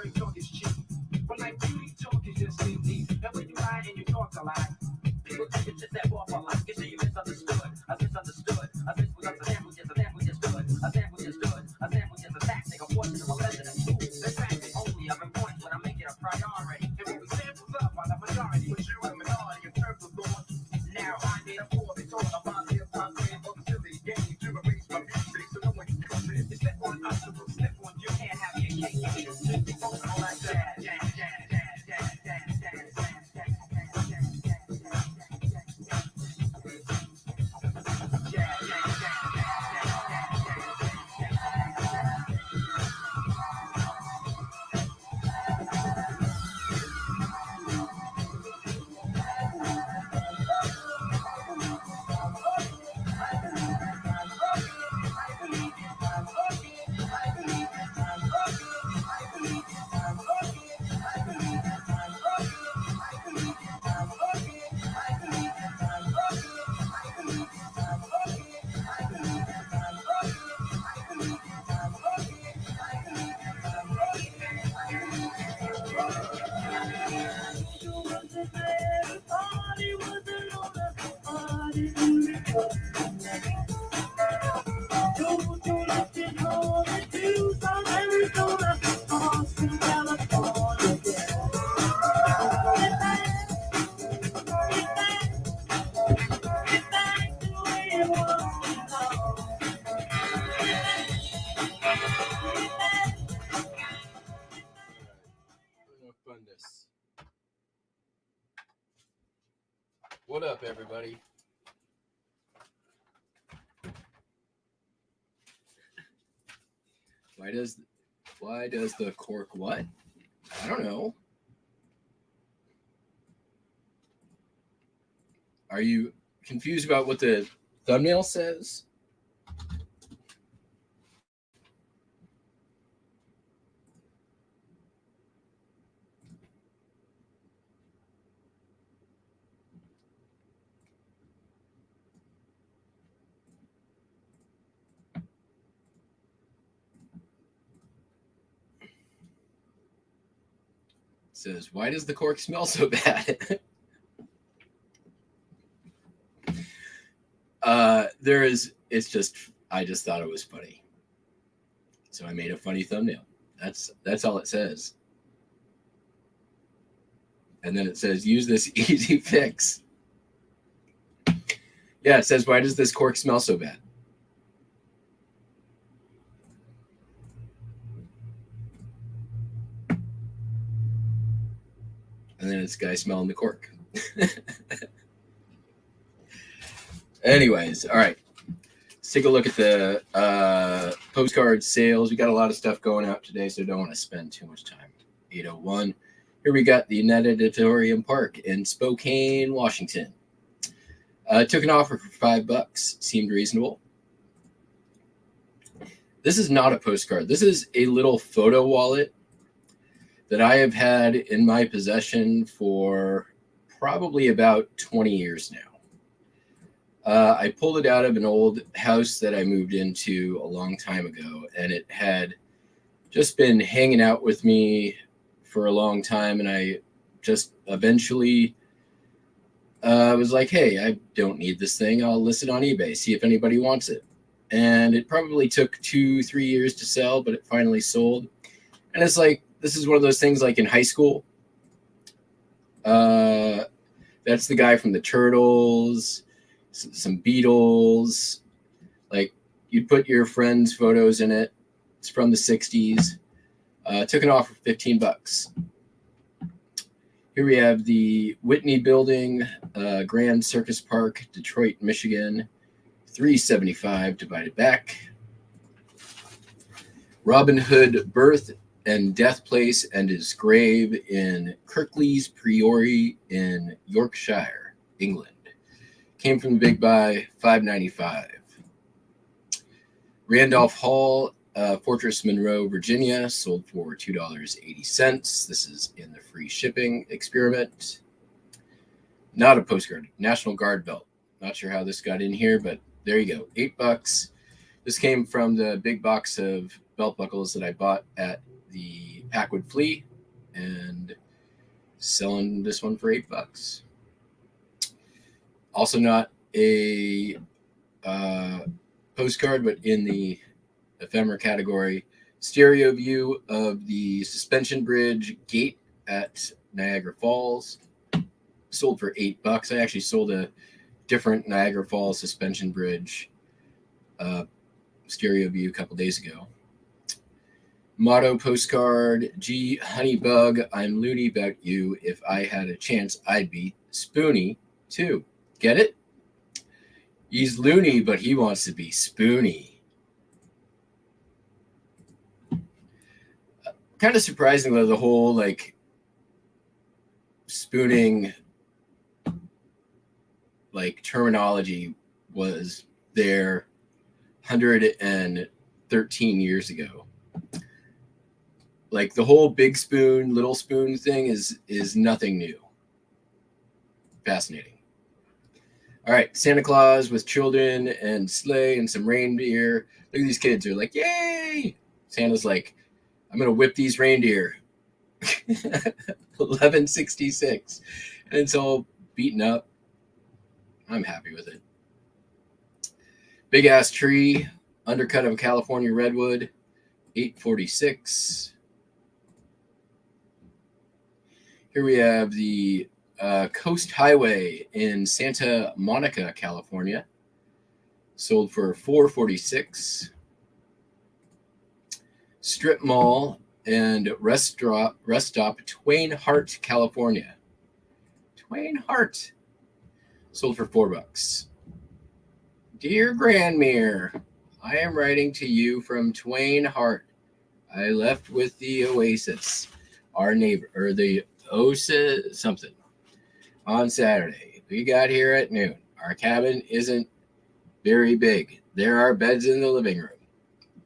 dirty talk is cheap. But like beauty talk is just stingy. And when you lie and you talk a lot, people think it's just that off a lot. You say you misunderstood. I misunderstood. A sample just a sample just a sample just stood. A sample just stood. A sample just a tactic. A portion of a lesson in school. The fact is only of importance when I make it a priority. And when we samples up by the majority, but you a minority in terms of thought. Now I need a four. They talk about hip hop and other silly games to erase my music so no one can come in. It's step on us, so we'll step on you. Can't have your cake and eat it. Just be focused on that jazz, jazz, jazz, jazz, jazz, jazz, jazz, jazz. What up, everybody? Why does the cork what? I don't know. Are you confused about what the thumbnail says? Says, why does the cork smell so bad? I just thought it was funny. So I made a funny thumbnail. That's all it says. And then it says, use this easy fix. Yeah, it says, why does this cork smell so bad? And then it's guy smelling the cork. Anyways, all right. Let's take a look at the postcard sales. We got a lot of stuff going out today, so don't want to spend too much time. 801. Here we got the Net Editorium Park in Spokane, Washington. Took an offer for $5. Seemed reasonable. This is not a postcard. This is a little photo wallet that I have had in my possession for probably about 20 years now. I pulled it out of an old house that I moved into a long time ago, and it had just been hanging out with me for a long time, and I just eventually was like, hey, I don't need this thing. I'll list it on eBay, see if anybody wants it. And it probably took 2-3 years to sell, but it finally sold. And it's like, this is one of those things like in high school. That's the guy from the Turtles, some Beatles. Like, you'd put your friends' photos in it. It's from the 60s. Took an offer for $15. Here we have the Whitney Building, Grand Circus Park, Detroit, Michigan. $3.75 divided back. Robin Hood birth and death place and his grave in Kirklees Priory in Yorkshire, England. Came from the Big Buy, $5.95. Randolph Hall, Fortress Monroe, Virginia, sold for $2.80. This is in the free shipping experiment. Not a postcard. National Guard belt. Not sure how this got in here, but there you go. $8. This came from the big box of belt buckles that I bought at the Packwood Flea and selling this one for $8. Also not a postcard, but in the ephemera category, stereo view of the suspension bridge gate at Niagara Falls. Sold for $8. I actually sold a different Niagara Falls suspension bridge stereo view a couple days ago. Motto postcard, Gee, honey bug, I'm loony about you. If I had a chance, I'd be spoony too. Get it? He's loony, but he wants to be spoony. Kind of surprising though, the whole like spooning like terminology was there 113 years ago. Like the whole big spoon, little spoon thing is nothing new. Fascinating. All right, Santa Claus with children and sleigh and some reindeer. Look at these kids. They're like, yay! Santa's like, I'm going to whip these reindeer. 1166. And it's all beaten up. I'm happy with it. Big ass tree, undercut of a California redwood, $8.46. Here we have the Coast Highway in Santa Monica, California. Sold for $4.46. Strip Mall and rest stop, Twain Harte, California. Twain Harte. Sold for $4. Dear Grandmere, I am writing to you from Twain Harte. I left with the Oasis, our neighbor, or the Oasis something, on Saturday. We got here at noon. Our cabin isn't very big. There are beds in the living room.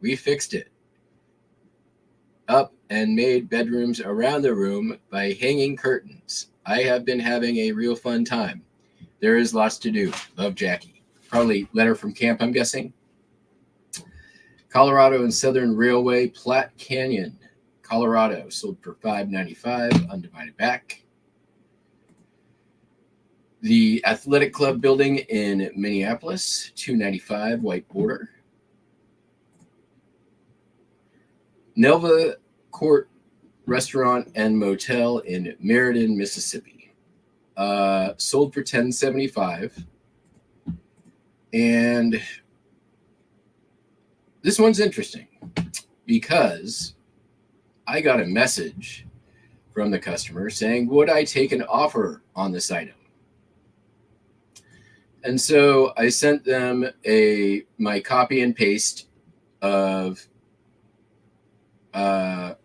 We fixed it up and made bedrooms around the room by hanging curtains. I have been having a real fun time. There is lots to do. Love, Jackie. Probably letter from camp, I'm guessing. Colorado and Southern Railway, Platte Canyon, Colorado. Sold for $5.95, undivided back. The Athletic Club building in Minneapolis, $2.95, white border. Nelva Court Restaurant and Motel in Meriden, Mississippi. Sold for $10.75. And this one's interesting because I got a message from the customer saying, would I take an offer on this item? And so I sent them my copy and paste of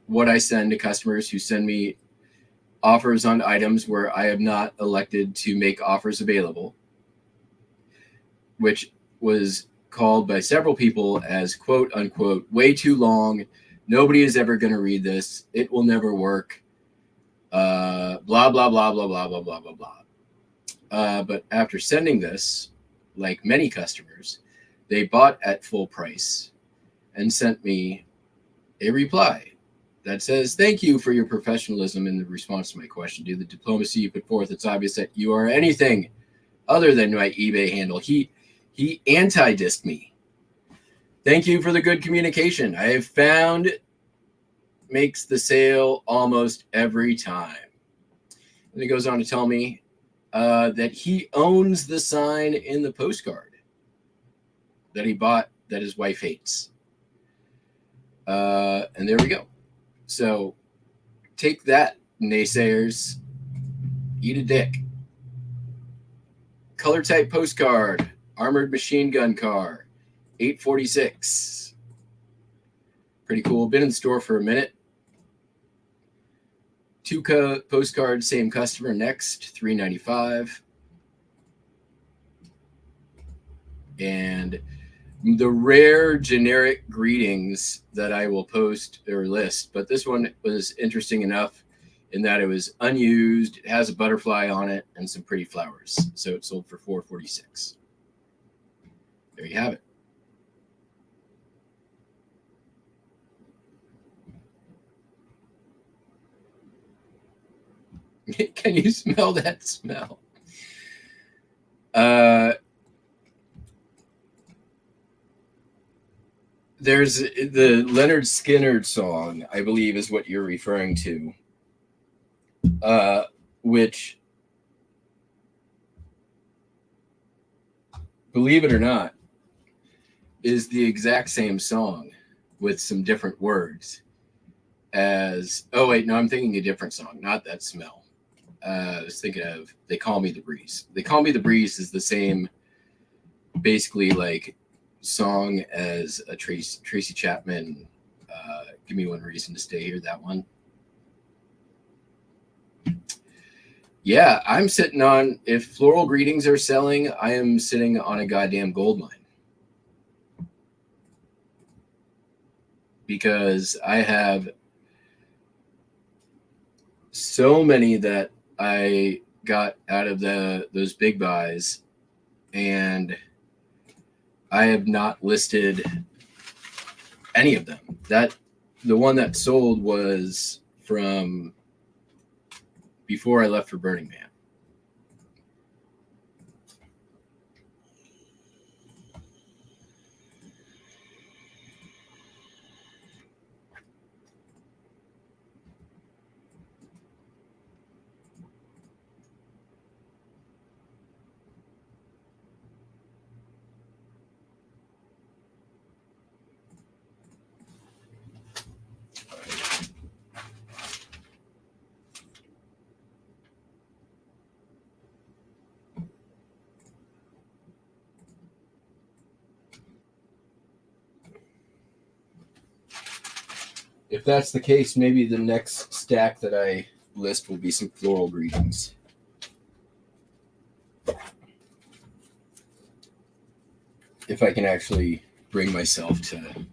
what I send to customers who send me offers on items where I have not elected to make offers available, which was called by several people as quote unquote way too long. Nobody is ever going to read this. It will never work. Blah, blah, blah, blah, blah, blah, blah, blah, blah. But after sending this, like many customers, they bought at full price and sent me a reply that says, thank you for your professionalism in the response to my question. Due to the diplomacy you put forth, it's obvious that you are anything other than my eBay handle. He anti-dissed me. Thank you for the good communication. I have found makes the sale almost every time. And he goes on to tell me that he owns the sign in the postcard that he bought that his wife hates. And there we go. So take that, naysayers. Eat a dick. Color type postcard, armored machine gun car, $8.46. Pretty cool. Been in store for a minute. Two postcards, same customer next, $3.95. And the rare generic greetings that I will post or list, but this one was interesting enough in that it was unused. It has a butterfly on it and some pretty flowers. So it sold for $4.46. There you have it. Can you smell that smell? There's the Leonard Skinner song, I believe, is what you're referring to, which, believe it or not, is the exact same song with some different words as, oh wait, no, I'm thinking a different song, not that smell. I was thinking of They Call Me the Breeze. They Call Me the Breeze is the same, basically, like, song as a Tracy Chapman, Give Me One Reason to Stay Here, that one. Yeah, I'm sitting on, if floral greetings are selling, I am sitting on a goddamn gold mine. Because I have so many that I got out of those big buys, and I have not listed any of them. The one that sold was from before I left for Burning Man. If that's the case, maybe the next stack that I list will be some floral greetings. If I can actually bring myself to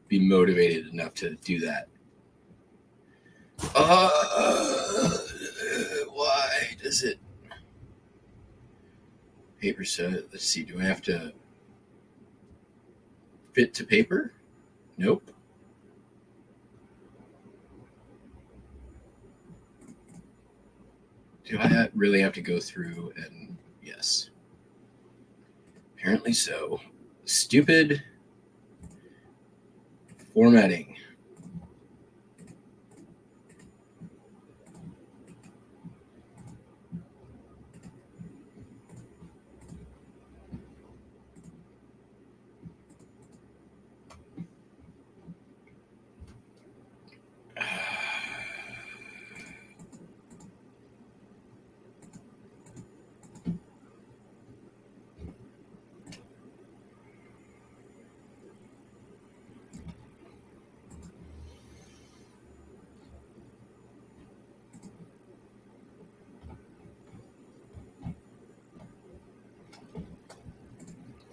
be motivated enough to do that. Why does it? Paper set. Let's see. Do I have to fit to paper? Nope. Do I really have to go through and yes. Apparently so. Stupid formatting.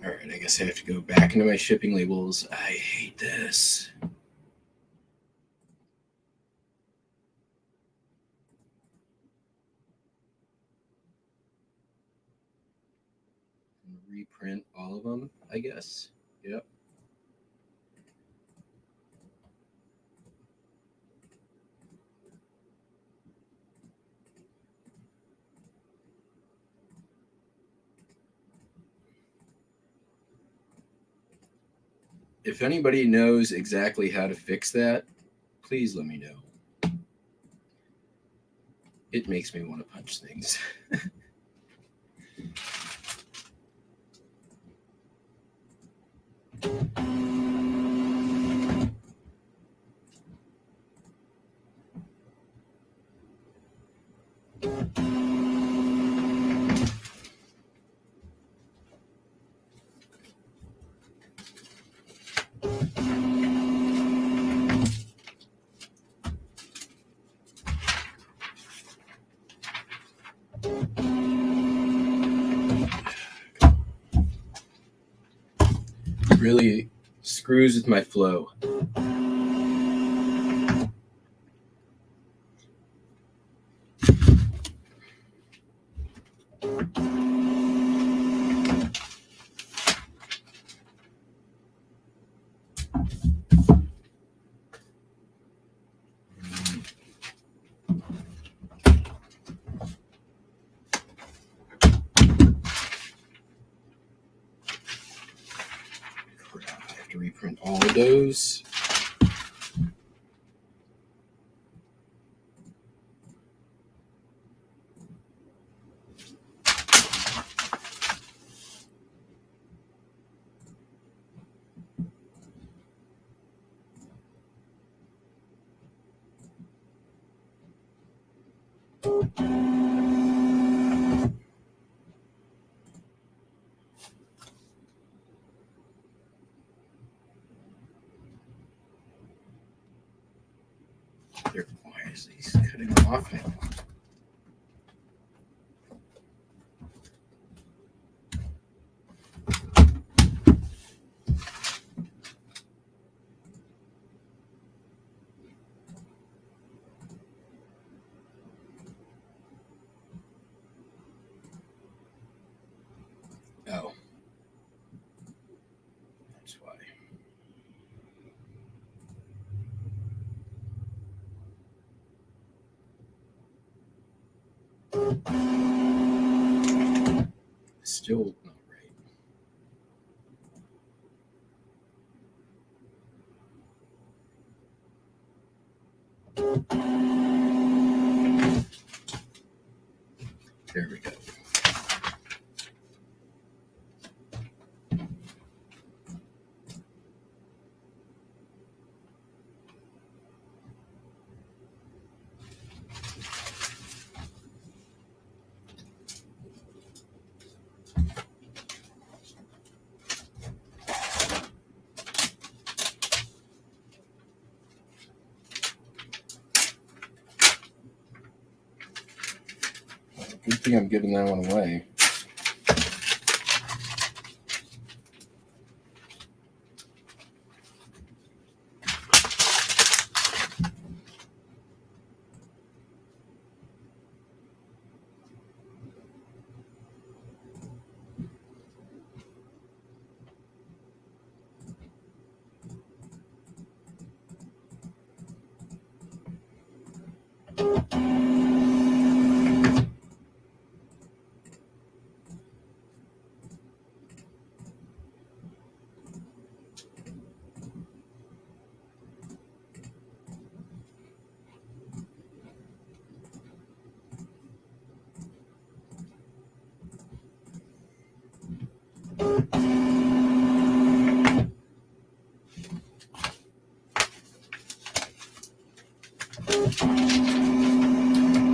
All right, I guess I have to go back into my shipping labels. I hate this. Reprint all of them, I guess. Yep. If anybody knows exactly how to fix that, please let me know. It makes me want to punch things. Really screws with my flow. those. Why is these cutting off now? Oh, that's why. Still not right. There we go. Good thing I'm giving that one away.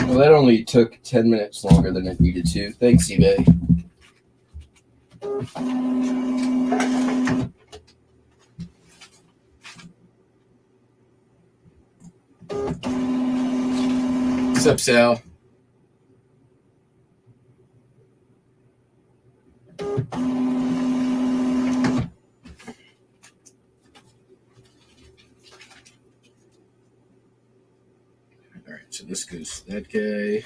Well, that only took 10 minutes longer than it needed to. Thanks, eBay. What's up, Sal? All right, so this goes to that guy.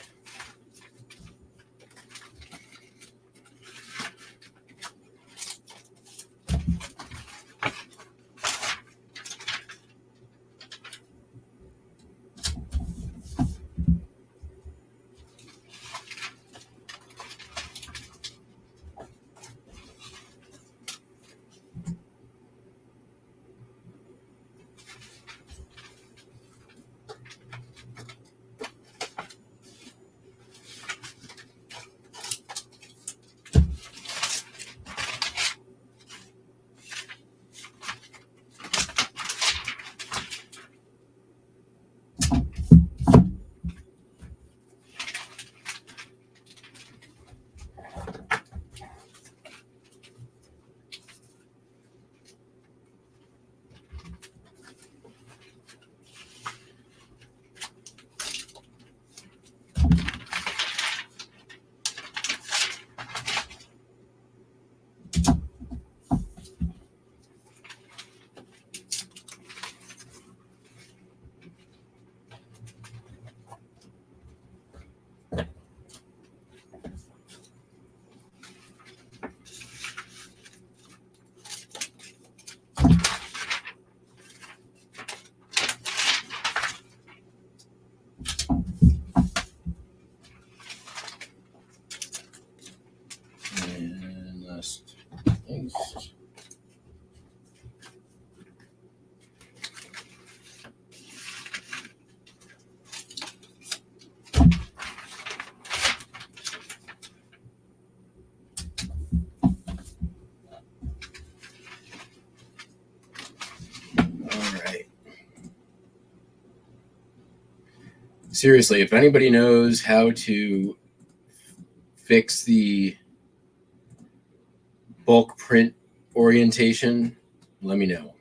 seriously, if anybody knows how to fix the bulk print orientation, let me know.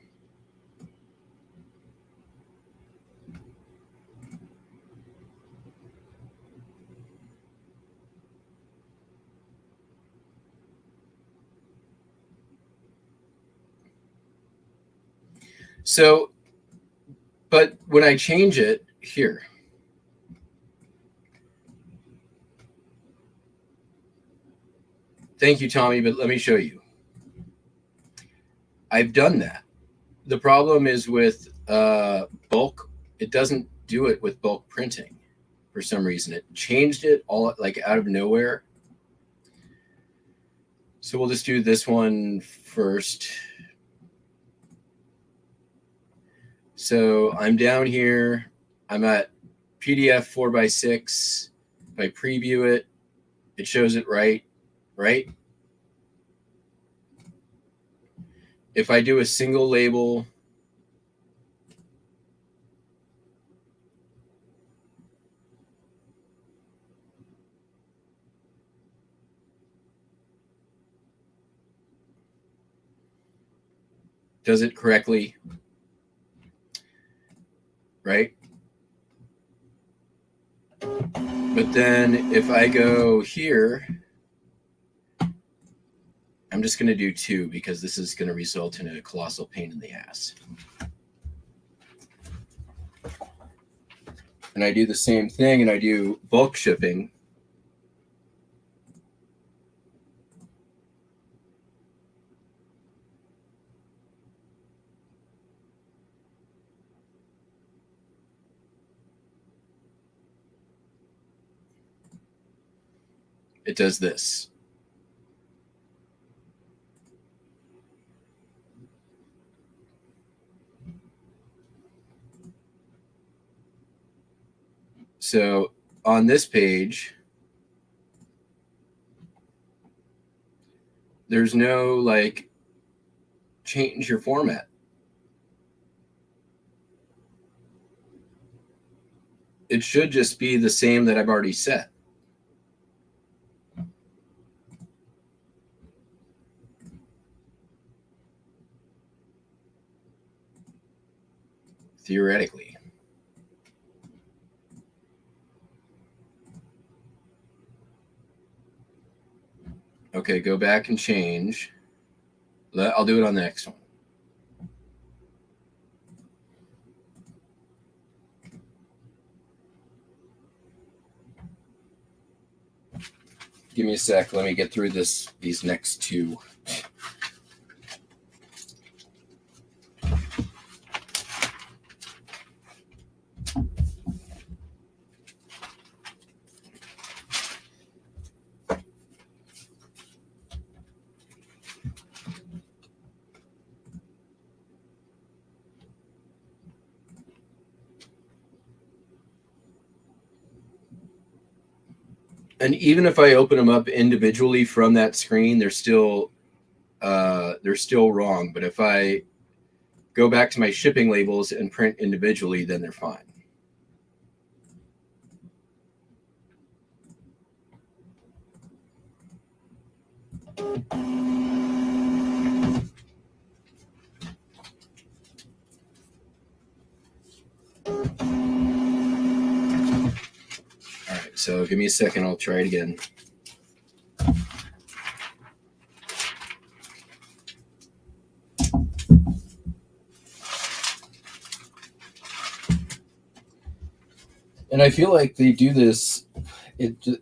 So, but when I change it here, thank you, Tommy, but let me show you. I've done that. The problem is with bulk, it doesn't do it with bulk printing for some reason. It changed it all like out of nowhere. So we'll just do this one first. So I'm down here. I'm at PDF 4x6. If I preview it, it shows it right? If I do a single label, does it correctly? Right? But then if I go here, I'm just going to do 2 because this is going to result in a colossal pain in the ass. And I do the same thing and I do bulk shipping. It does this. So on this page, there's no like change your format. It should just be the same that I've already set. Theoretically. Okay, go back and change. I'll do it on the next one. Give me a sec. Let me get through these next 2. And even if I open them up individually from that screen, they're still wrong. But if I go back to my shipping labels and print individually, then they're fine. All right, so give me a second. I'll try it again. And I feel like they do this,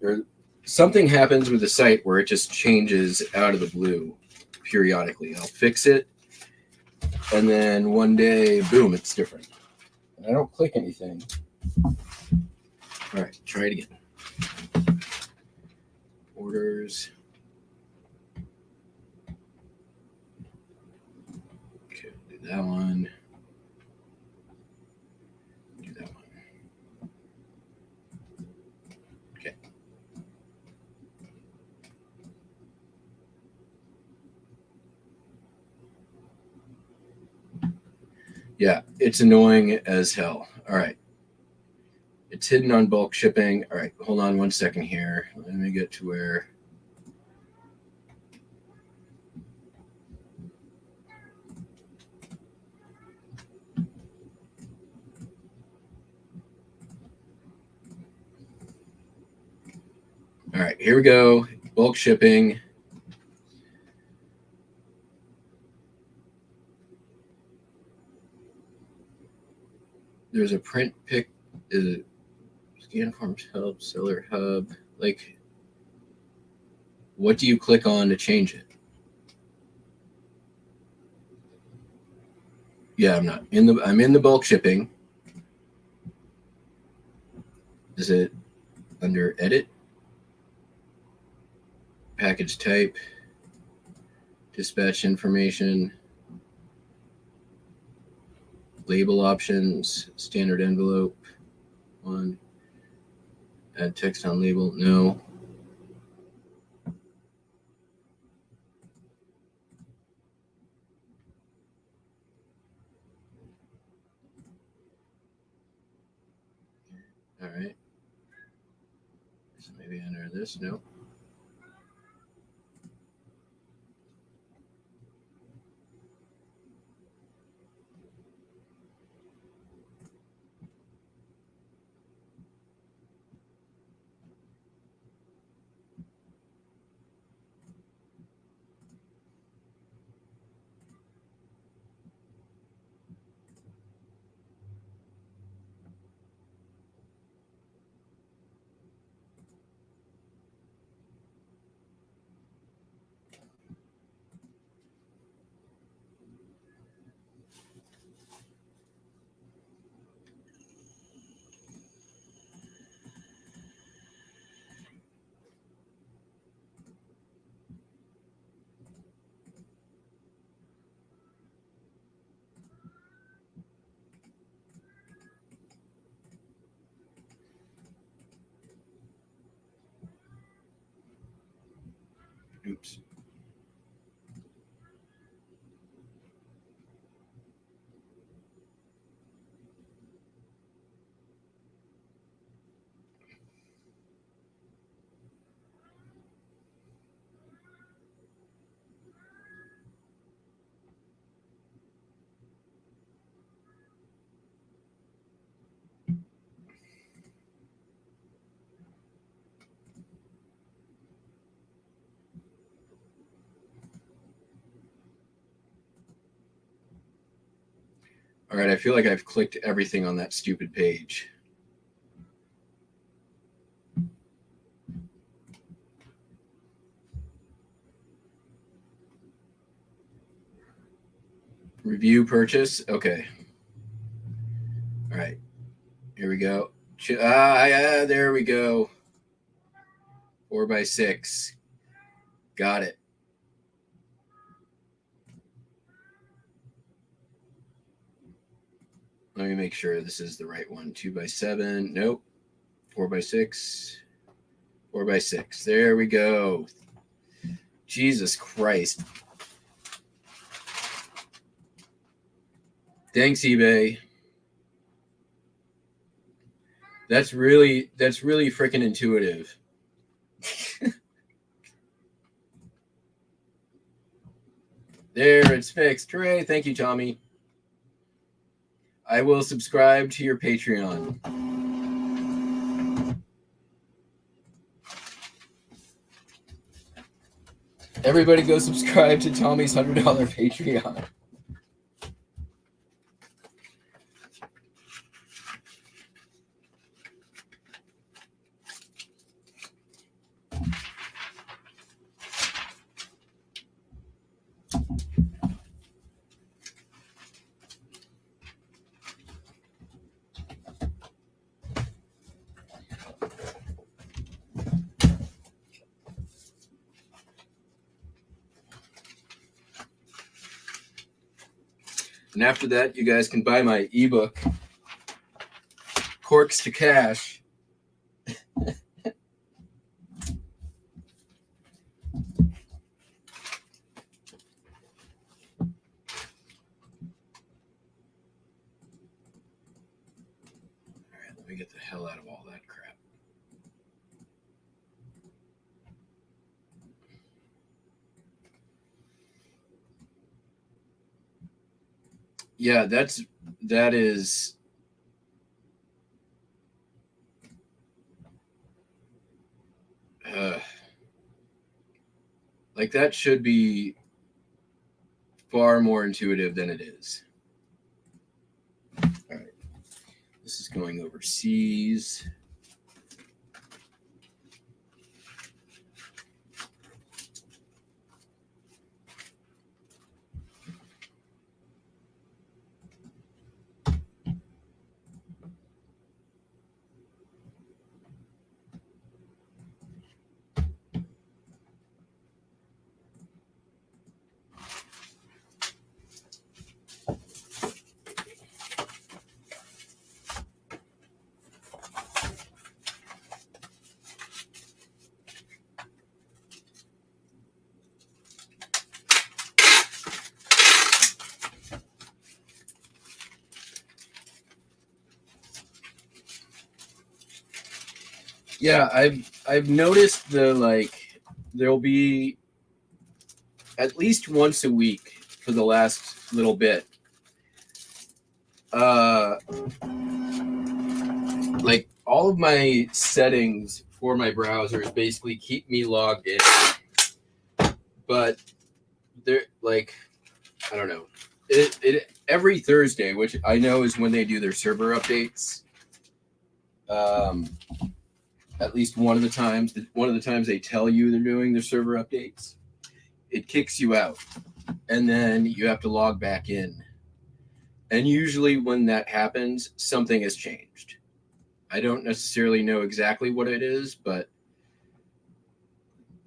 or something happens with the site where it just changes out of the blue periodically. I'll fix it, and then one day, boom, it's different. And I don't click anything. All right, try it again. Orders. Okay, do that one. Do that one. Okay. Yeah, it's annoying as hell. All right. It's hidden on bulk shipping. All right, hold on 1 second here. Let me get to where. All right, here we go. Bulk shipping. There's a print pick. Scan forms help, seller hub. Like, what do you click on to change it? Yeah, I'm in the bulk shipping. Is it under edit? Package type, dispatch information, label options, standard envelope, one, add text on label, no. All right. So maybe enter this, no. Oops. All right, I feel like I've clicked everything on that stupid page. Review purchase. Okay. All right. Here we go. There we go. 4x6. Got it. Let me make sure this is the right one. 2x7. Nope. 4x6. 4x6. There we go. Jesus Christ. Thanks, eBay. That's really freaking intuitive. There, it's fixed. Hooray. Thank you, Tommy. I will subscribe to your Patreon. Everybody go subscribe to Tommy's $100 Patreon. And after that, you guys can buy my ebook, Corks to Cash. All right, let me get the hell out of all Yeah, that is like that should be far more intuitive than it is. All right, this is going overseas. Yeah, I've noticed there'll be at least once a week for the last little bit. Like all of my settings for my browsers basically keep me logged in, but they're like, I don't know. It every Thursday, which I know is when they do their server updates. At least one of the times they tell you they're doing their server updates, it kicks you out, and then you have to log back in. And usually when that happens, something has changed. I don't necessarily know exactly what it is, but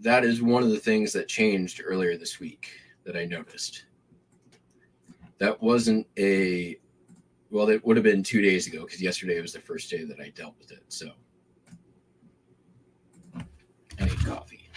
that is one of the things that changed earlier this week that I noticed. That wasn't it would have been 2 days ago, because yesterday was the first day that I dealt with it. So I need coffee.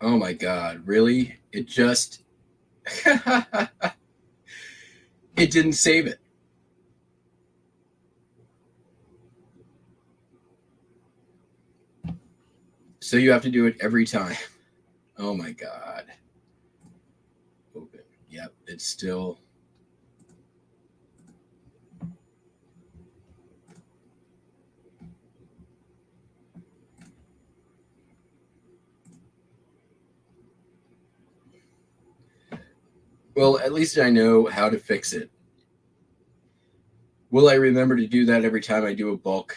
Oh my God, really? It just it didn't save it. So you have to do it every time. Oh my God. Open. Yep, it's still. Well, at least I know how to fix it. Will I remember to do that every time I do a bulk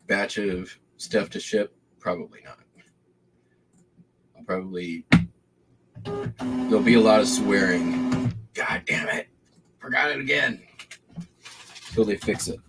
batch of stuff to ship? Probably not. There'll be a lot of swearing. God damn it. Forgot it again. Till they fix it.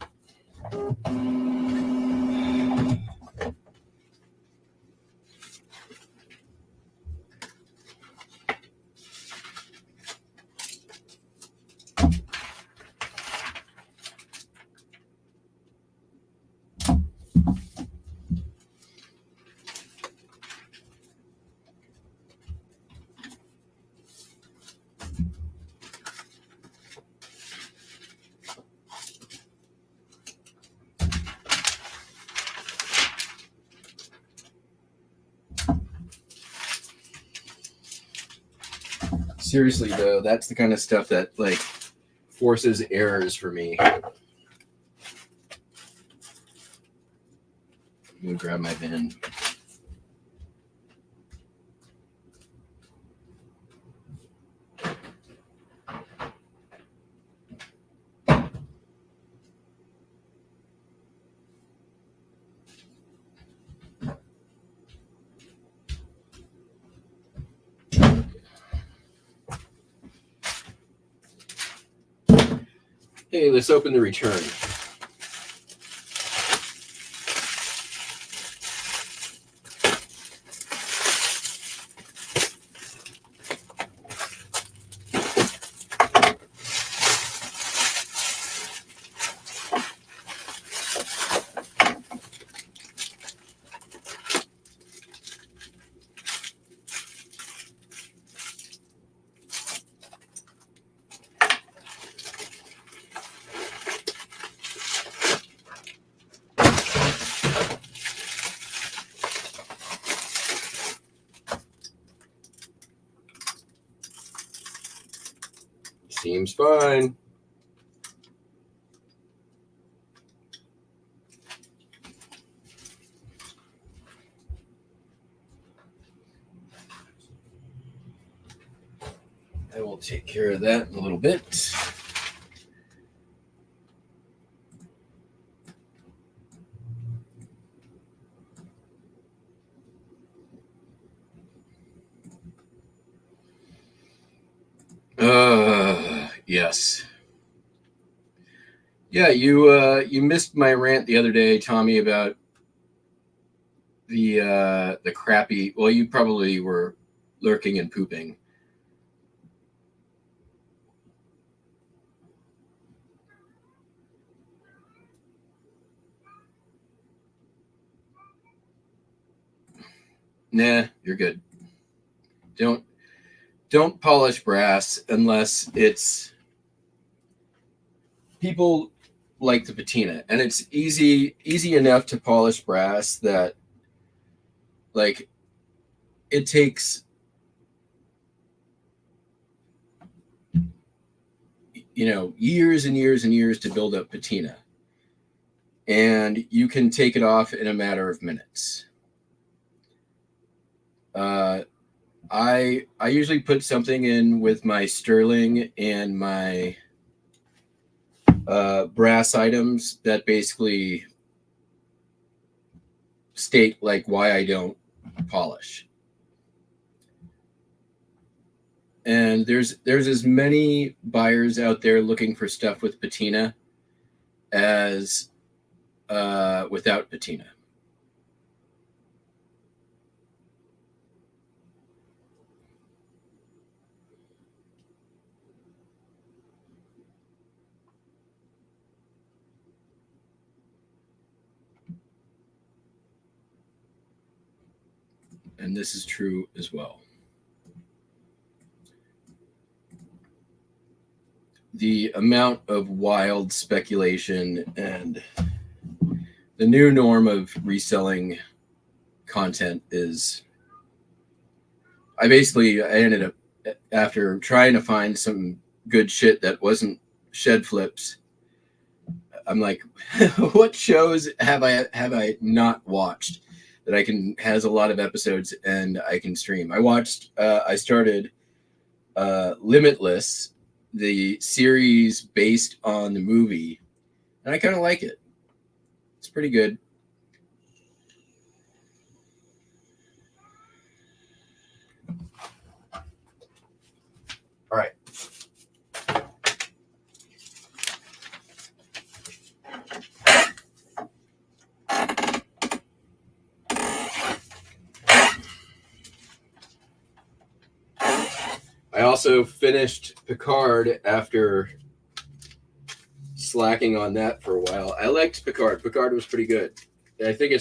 Seriously though, that's the kind of stuff that forces errors for me. I'm gonna grab my bin. Hey, let's open the return. Seems fine. I will take care of that in a little bit. Yes. Yeah, you missed my rant the other day, Tommy, about the crappy. Well, you probably were lurking and pooping. Nah, you're good. Don't polish brass unless it's people like the patina, and it's easy enough to polish brass that like it takes years and years and years to build up patina, and you can take it off in a matter of minutes. I usually put something in with my sterling and my brass items that basically state like why I don't polish. And there's as many buyers out there looking for stuff with patina as without patina. And this is true as well. The amount of wild speculation and the new norm of reselling content is, I ended up, after trying to find some good shit that wasn't shed flips, I'm like, what shows have I not watched that has a lot of episodes and I can stream? I started Limitless, the series based on the movie, and I kind of like it. It's pretty good. All right. I also finished Picard after slacking on that for a while. I liked Picard. Picard was pretty good. I think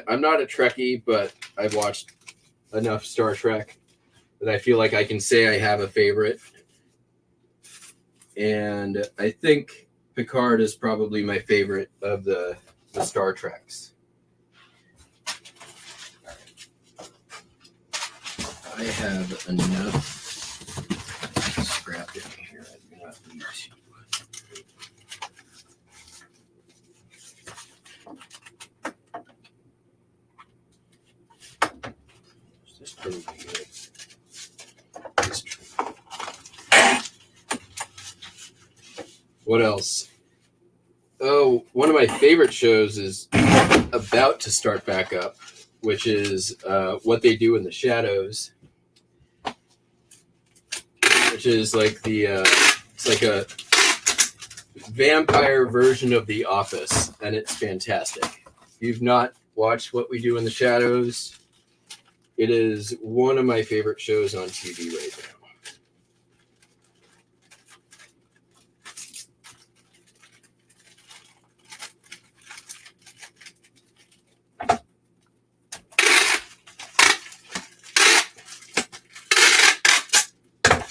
I'm not a Trekkie, but I've watched enough Star Trek that I feel like I can say I have a favorite. And I think Picard is probably my favorite of the Star Treks. I have enough scrap in here. I do not need to. This is pretty good. What else? Oh, one of my favorite shows is about to start back up, which is What They Do in the Shadows, which is like it's like a vampire version of The Office, and it's fantastic. If you've not watched What We Do in the Shadows, it is one of my favorite shows on TV right now.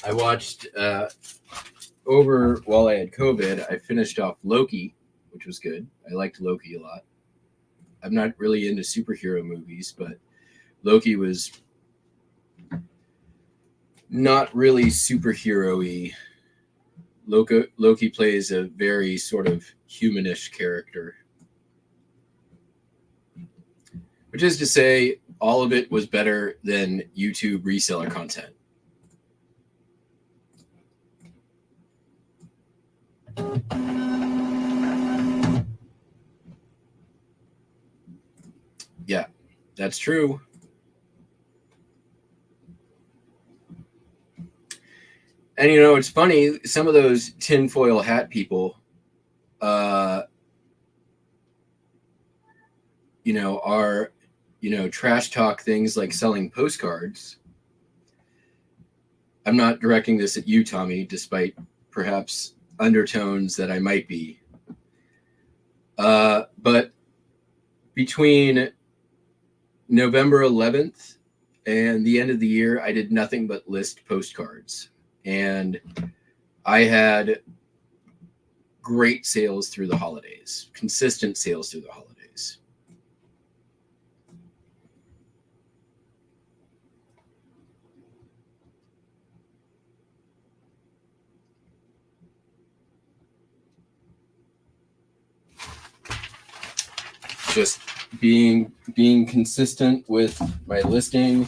I watched while I had COVID, I finished off Loki, which was good. I liked Loki a lot. I'm not really into superhero movies, but Loki was not really superhero-y. Loki plays a very sort of humanish character, which is to say, all of it was better than YouTube reseller content. Yeah, that's true. And it's funny, some of those tinfoil hat people, are, trash talk things like selling postcards. I'm not directing this at you, Tommy, despite perhaps undertones that I might be. But between November 11th and the end of the year, I did nothing but list postcards. And I had great sales through the holidays, consistent sales through the holidays. Just being consistent with my listing.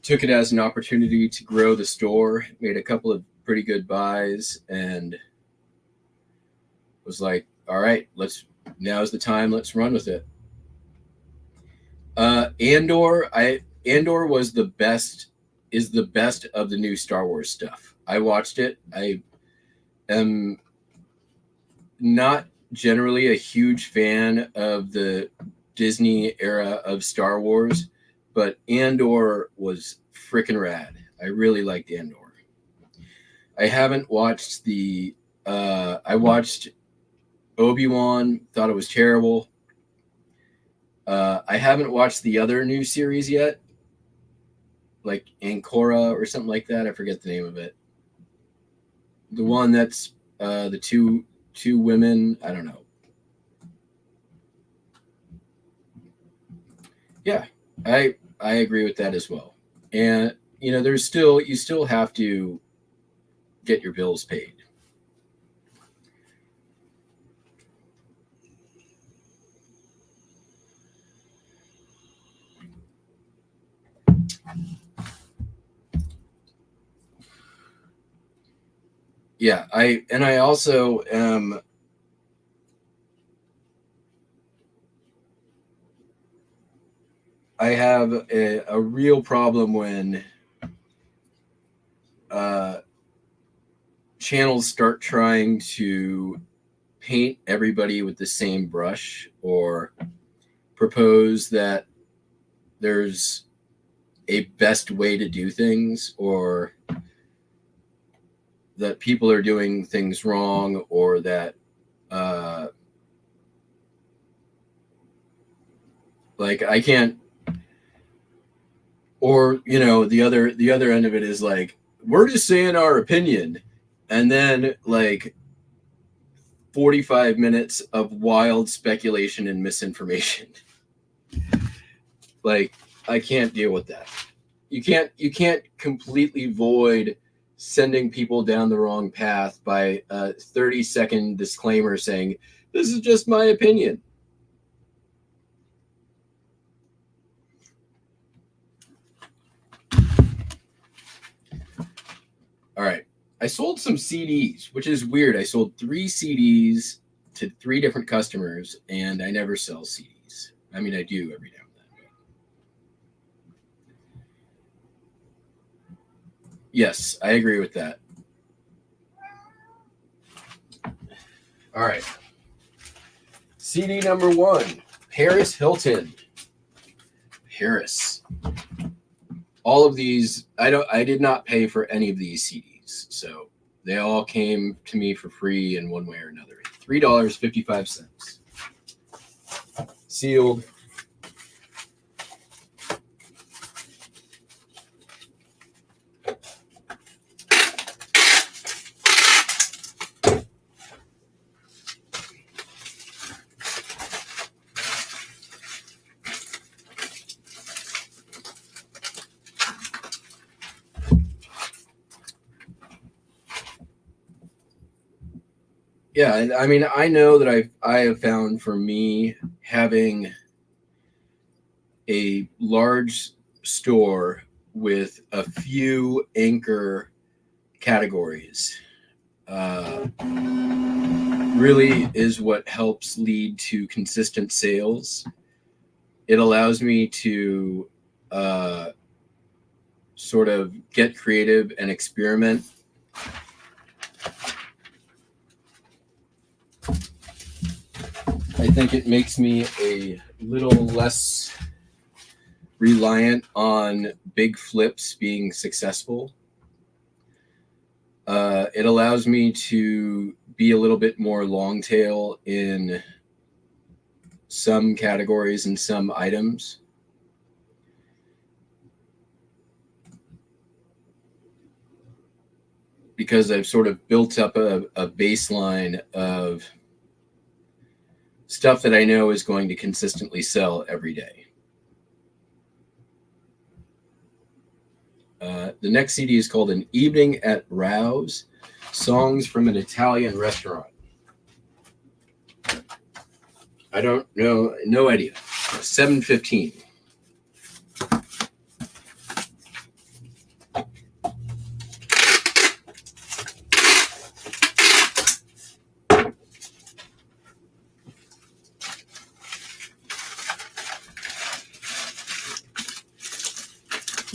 Took it as an opportunity to grow the store, made a couple of pretty good buys, and was like, all right, now's the time, let's run with it. Andor is the best of the new Star Wars stuff. I watched it. I am not generally a huge fan of the Disney era of Star Wars, but Andor was freaking rad. I really liked Andor. I haven't watched I watched Obi-Wan, thought it was terrible. I haven't watched the other new series yet, like Ancora or something like that. I forget the name of it. The one that's the two women. I don't know. Yeah, I agree with that as well. And you still have to get your bills paid. Yeah, I also am. I have a real problem when channels start trying to paint everybody with the same brush or propose that there's a best way to do things, or that people are doing things wrong, or that like I can't, or the other end of it is like, we're just saying our opinion, and then like 45 minutes of wild speculation and misinformation. Like, I can't deal with that. You can't completely void sending people down the wrong path by a 30-second disclaimer saying, this is just my opinion. All right. I sold some CDs, which is weird. I sold 3 CDs to 3 different customers, and I never sell CDs. I mean, I do every now and then. Yes, I agree with that. All right. CD number 1, Paris Hilton. Paris. All of these, I did not pay for any of these CDs, so they all came to me for free in one way or another. $3.55. Sealed. Yeah, and I mean, I know that I have found for me having a large store with a few anchor categories really is what helps lead to consistent sales. It allows me to sort of get creative and experiment. I think it makes me a little less reliant on big flips being successful. It allows me to be a little bit more long tail in some categories and some items. Because I've sort of built up a baseline of stuff that I know is going to consistently sell every day. The next CD is called An Evening at Rouse, Songs from an Italian Restaurant. I don't know, no idea. 7:15.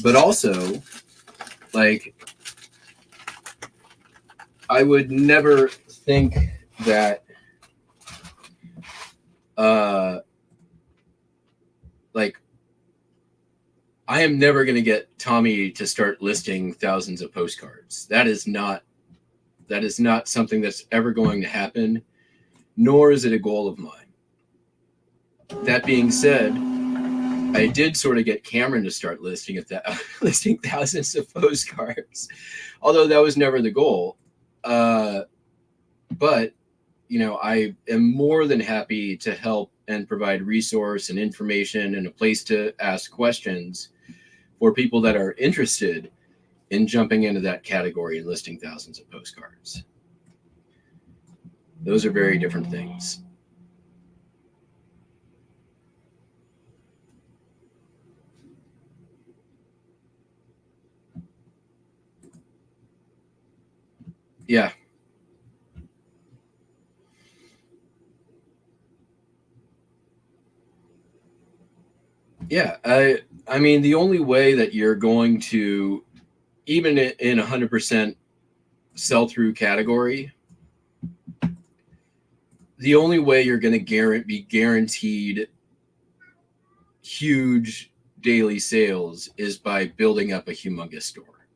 But also, like, I would never think that like I am never going to get Tommy to start listing thousands of postcards. That is not something that's ever going to happen, nor is it a goal of mine. That being said, I did sort of get Cameron to start listing thousands of postcards, although that was never the goal. But you know, I am more than happy to help and provide resource and information and a place to ask questions for people that are interested in jumping into that category and listing thousands of postcards. Those are very different things. Yeah. Yeah. I mean, the only way that you're going to, even in 100% sell through category, the only way you're going to be guaranteed huge daily sales is by building up a humongous store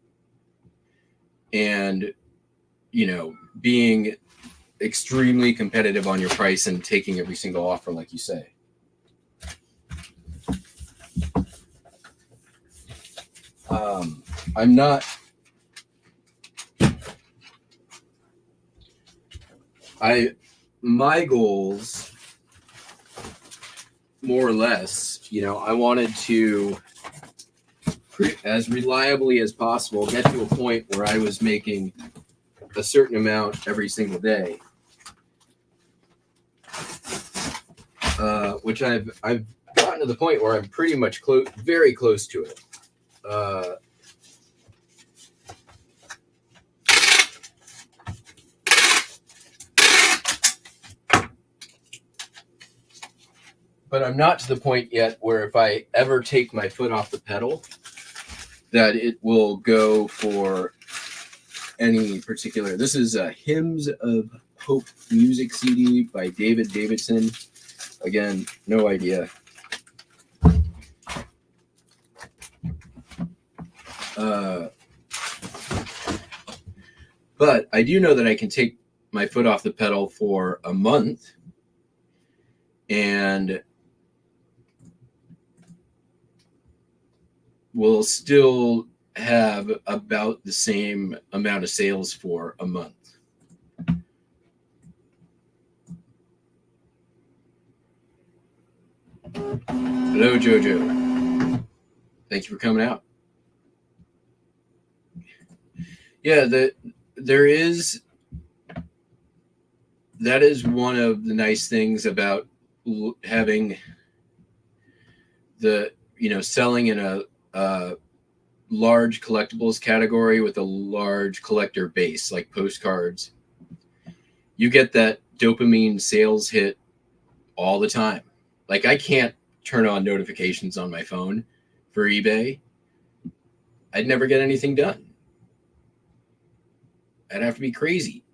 and, you know, being extremely competitive on your price and taking every single offer, like you say. I'm not. My goals, more or less, you know, I wanted to, as reliably as possible, get to a point where I was making a certain amount every single day, which I've gotten to the point where I'm pretty much very close to it. But I'm not to the point yet where if I ever take my foot off the pedal, that it will go for any particular. This is a Hymns of Hope music CD by David Davidson. Again, no idea. But I do know that I can take my foot off the pedal for a month and we'll still have about the same amount of sales for a month. Hello, Jojo. Thank you for coming out. Yeah, there is that is one of the nice things about having the, selling in a large collectibles category with a large collector base like postcards. You get that dopamine sales hit all the time. Like, I can't turn on notifications on my phone for eBay. I'd never get anything done. I'd have to be crazy.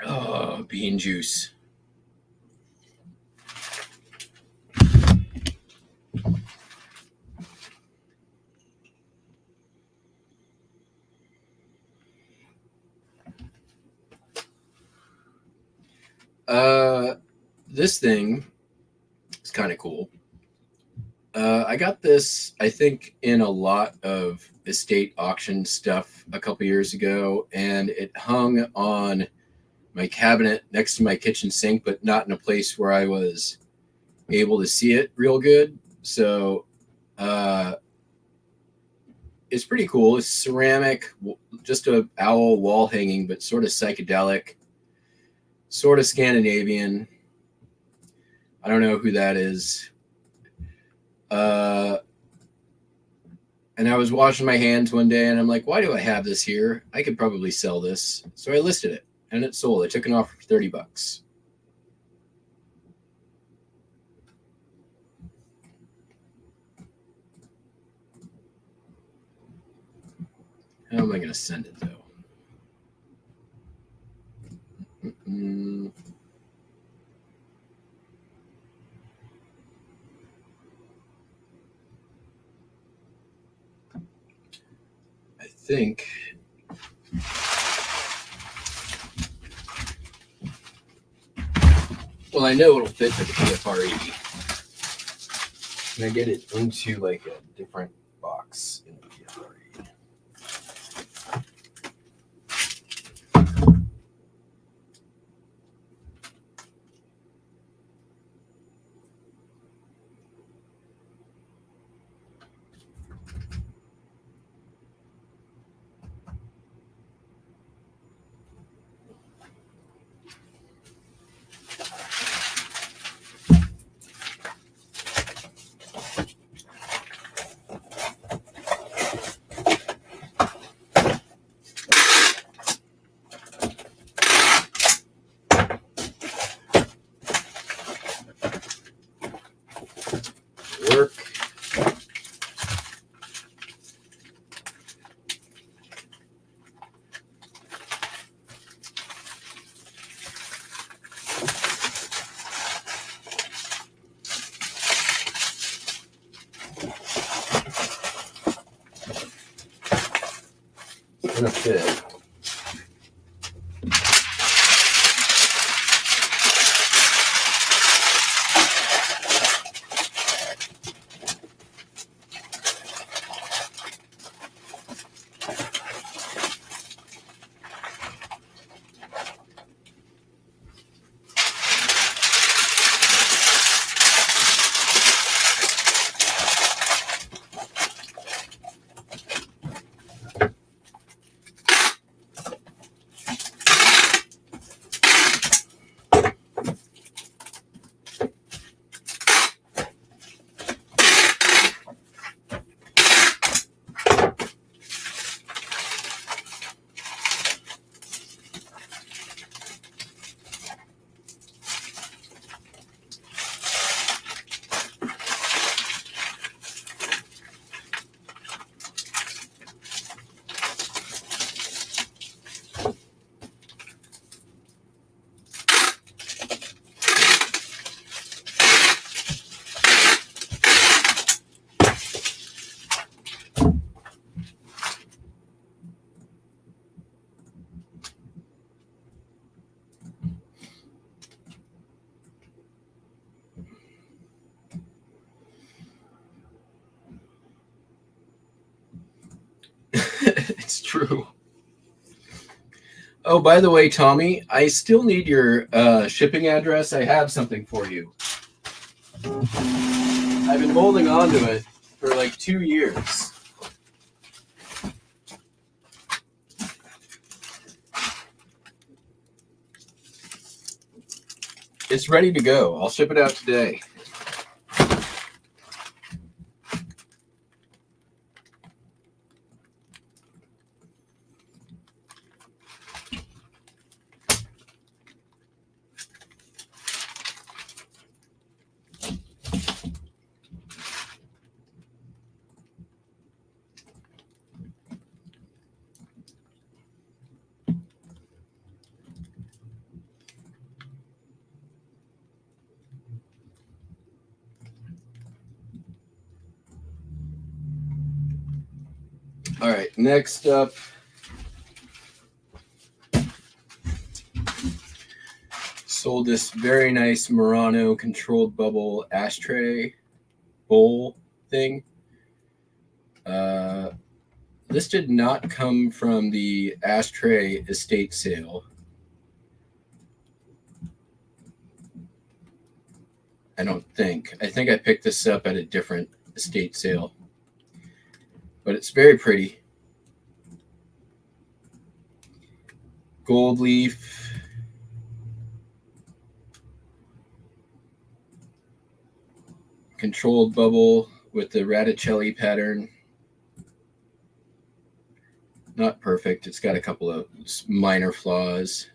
Oh, bean juice. This thing is kind of cool. I got this, I think, in a lot of estate auction stuff a couple years ago, and it hung on my cabinet next to my kitchen sink, but not in a place where I was able to see it real good. So it's pretty cool. It's ceramic, just a owl wall hanging, but sort of psychedelic, sort of Scandinavian. I don't know who that is. And I was washing my hands one day, and I'm like, why do I have this here? I could probably sell this. So I listed it, and it sold. I took an offer for $30. How am I going to send it, though? I think well, I know it'll fit to the PFRE. Can I get it into like a different box in the PFRE? Work. It's gonna fit. It's true. Oh, by the way, Tommy, I still need your shipping address. I have something for you. I've been holding on to it for like 2 years. It's ready to go. I'll ship it out today. All right, next up, sold this very nice Murano controlled bubble ashtray bowl thing. This did not come from the ashtray estate sale. I don't think. I think I picked this up at a different estate sale. But it's very pretty. Gold leaf. Controlled bubble with the Raticelli pattern. Not perfect. It's got a couple of minor flaws.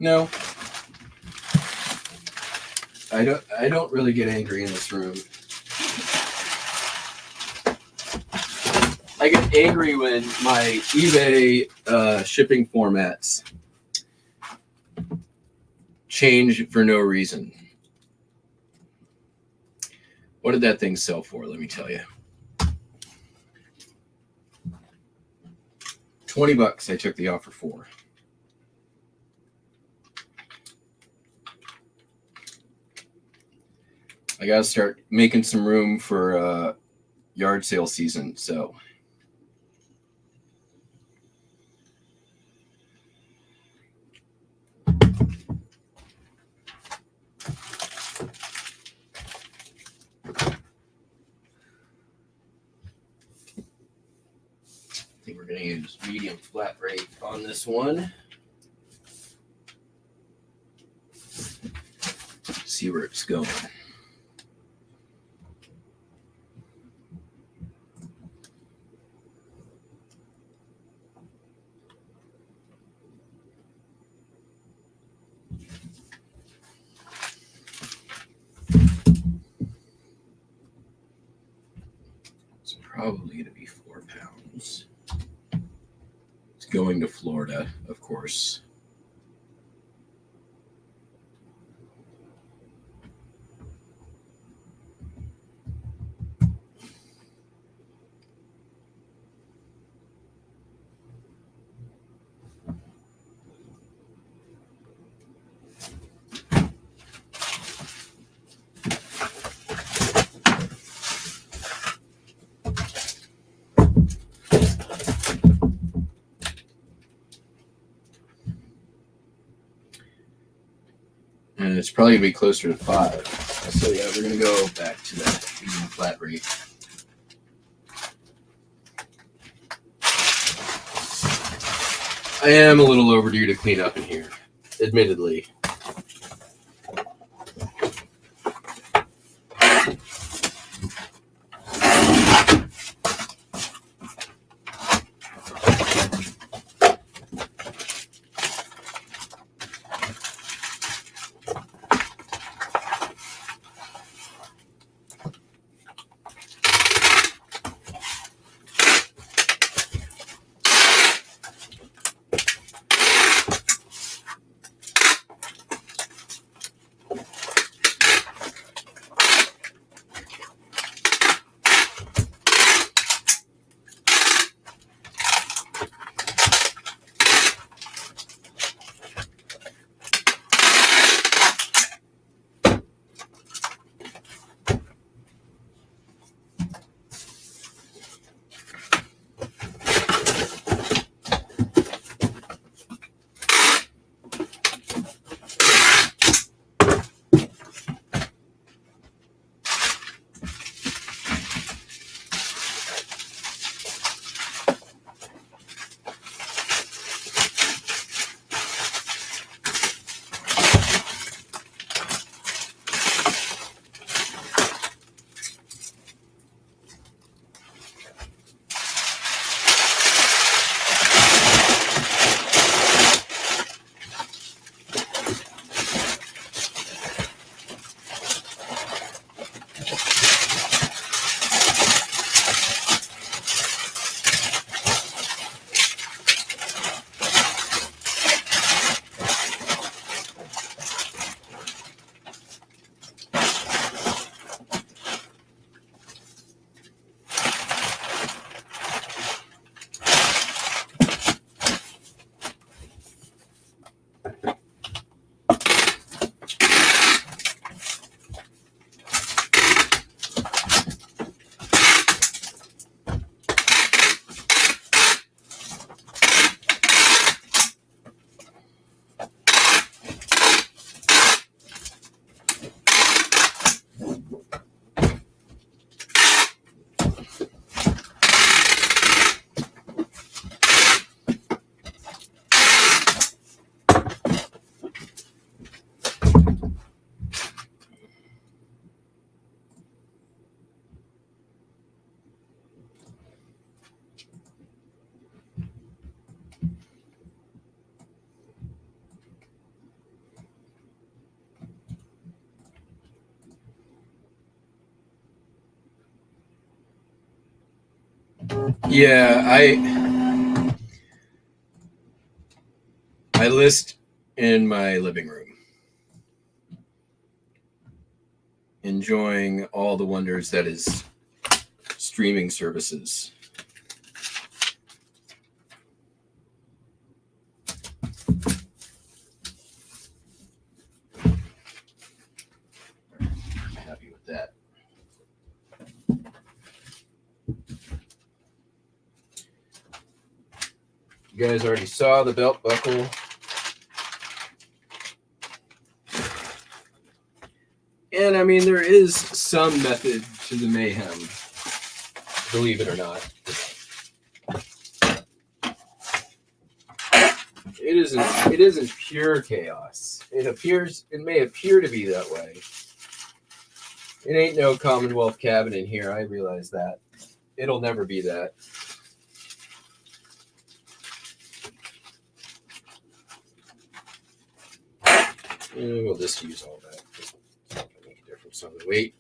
No. I don't really get angry in this room. I get angry when my eBay shipping formats change for no reason. What did that thing sell for? Let me tell you. $20 I took the offer for. I got to start making some room for yard sale season, so. I think we're going to use medium flat rate on this one. See where it's going. It's probably going to be 4 pounds. It's going to Florida, of course. And it's probably going to be closer to 5. So yeah, we're going to go back to that medium flat rate. I am a little overdue to clean up in here, admittedly. Yeah, I list in my living room, enjoying all the wonders that is streaming services. Happy with that. You guys already saw the belt buckle. And I mean, there is some method to the mayhem, believe it or not. It isn't pure chaos. It may appear to be that way. It ain't no Commonwealth cabin in here, I realize that. It'll never be that. And we'll just use all that. It's not gonna make a difference on the weight.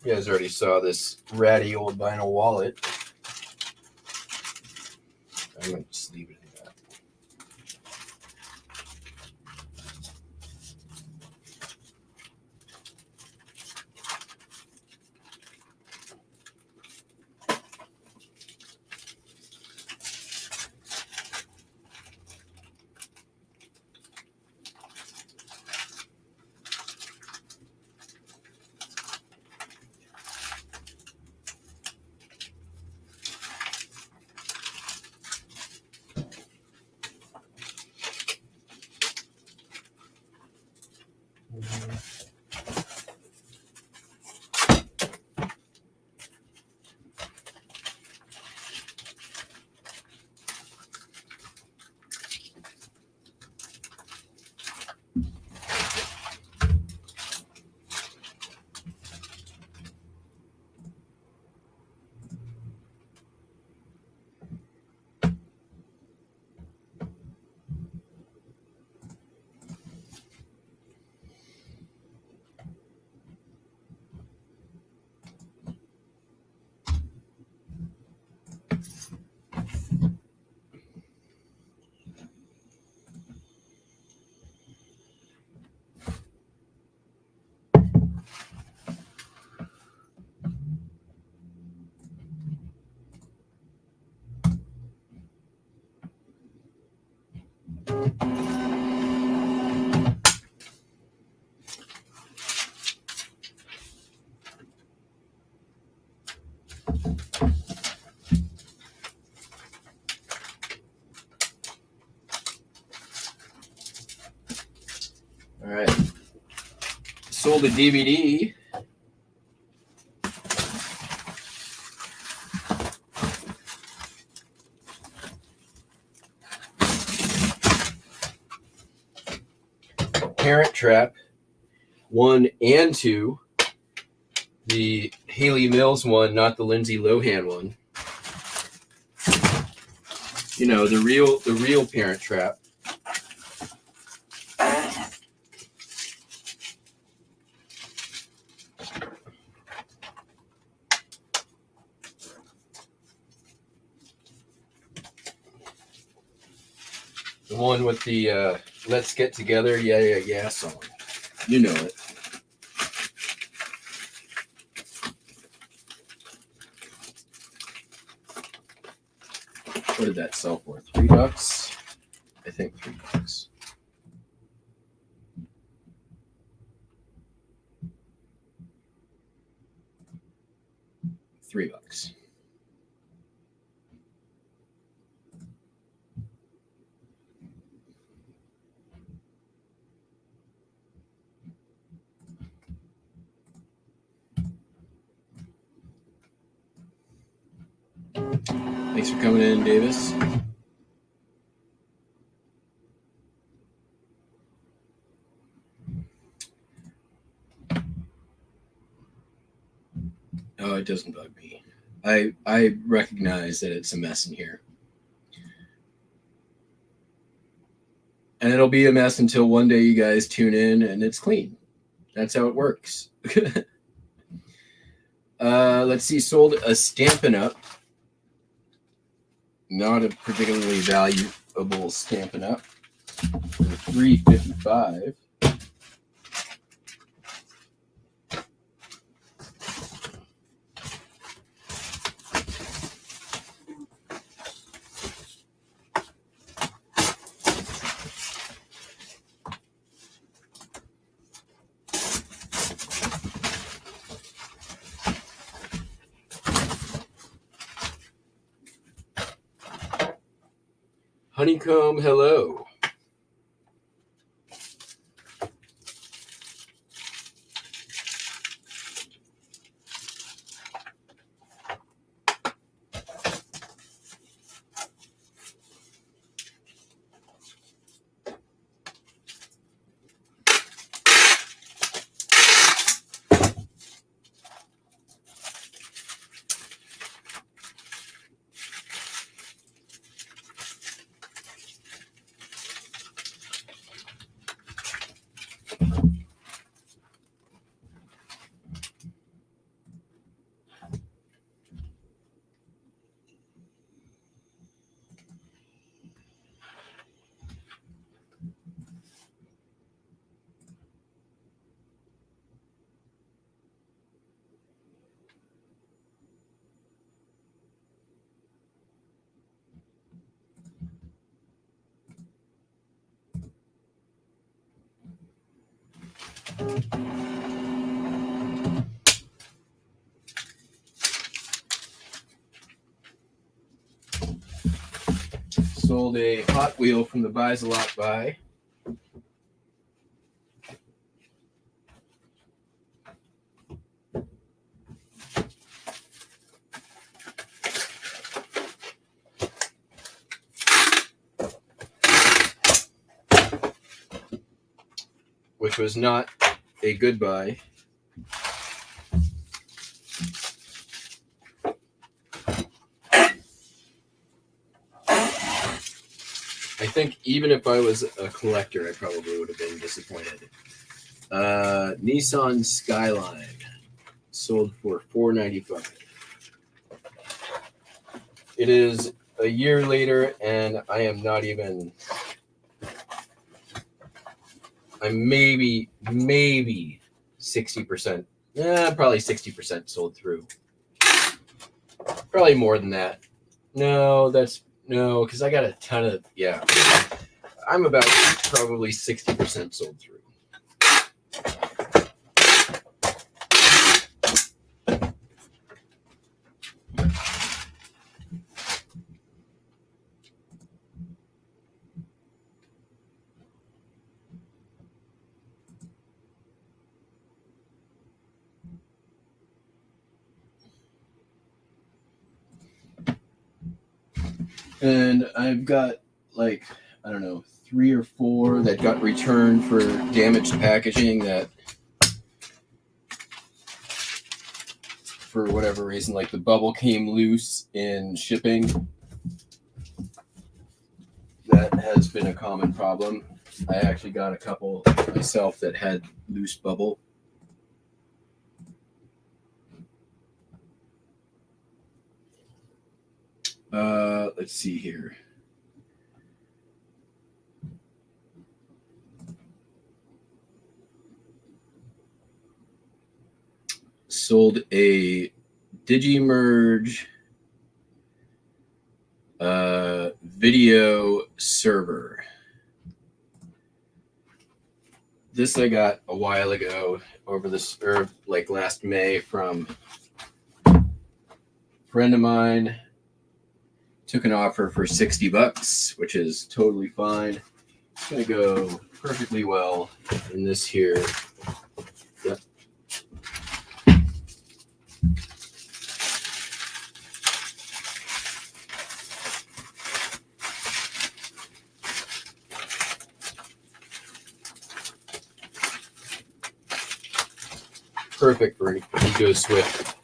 You guys already saw this ratty old vinyl wallet. I'm going to just leave it in that. All right. Sold a DVD. Parent Trap 1 and 2. The Haley Mills one, not the Lindsay Lohan one. You know, the real Parent Trap. The one with the Let's Get Together, yeah song. You know it. What did that sell for? $3? I think $3. $3. Thanks for coming in, Davis. Oh, it doesn't bug me. I recognize that it's a mess in here. And it'll be a mess until one day you guys tune in and it's clean. That's how it works. Let's see, sold a Stampin' Up. Not a particularly valuable Stampin' Up. For $3.55. Honeycomb, hello. Sold a Hot Wheel from the Buys a Lot Buy. Which was not a good buy. I think even if I was a collector, I probably would have been disappointed. Nissan Skyline sold for $4.95. It is a year later, and I am not even. I'm maybe 60%. Probably 60% sold through. Probably more than that. No, because I got a ton of, yeah. I'm about probably 60% sold through. And I've got like, I don't know, 3 or 4 that got returned for damaged packaging that for whatever reason, like the bubble came loose in shipping. That has been a common problem. I actually got a couple myself that had loose bubble. Let's see here. sold a Digimerge video server. This I got a while ago over this, or like last May, from a friend of mine. Took an offer for $60, which is totally fine. It's gonna go perfectly well in this here. Yep. Perfect for an EcoSwift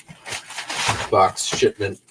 box shipment.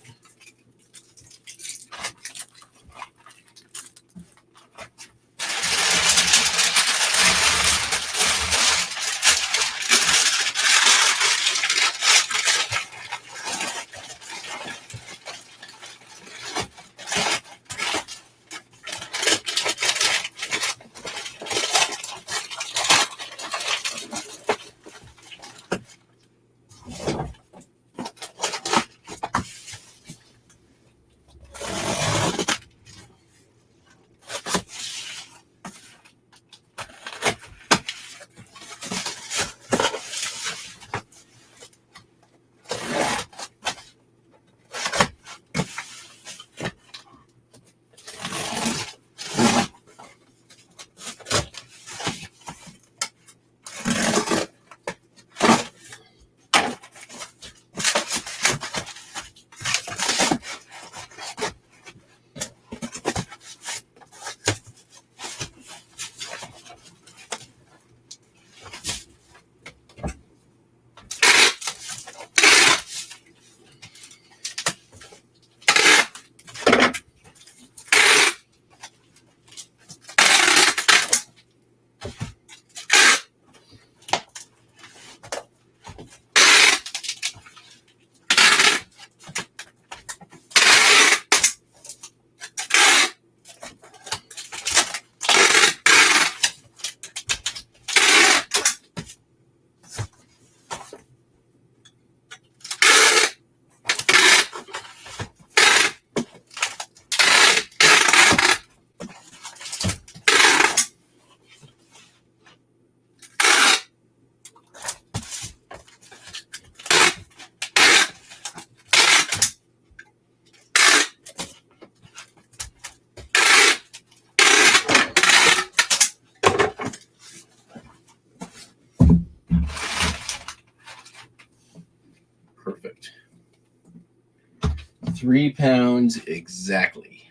Perfect. 3 pounds exactly.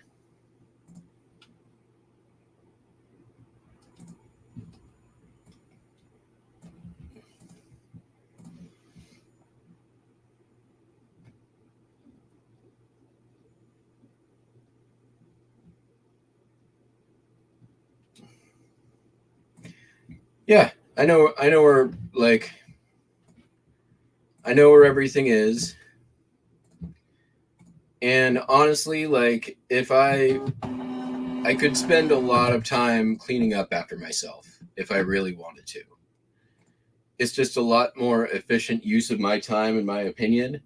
Yeah, I know where, like, I know where everything is. And honestly, like, if I could spend a lot of time cleaning up after myself if I really wanted to. It's just a lot more efficient use of my time, in my opinion,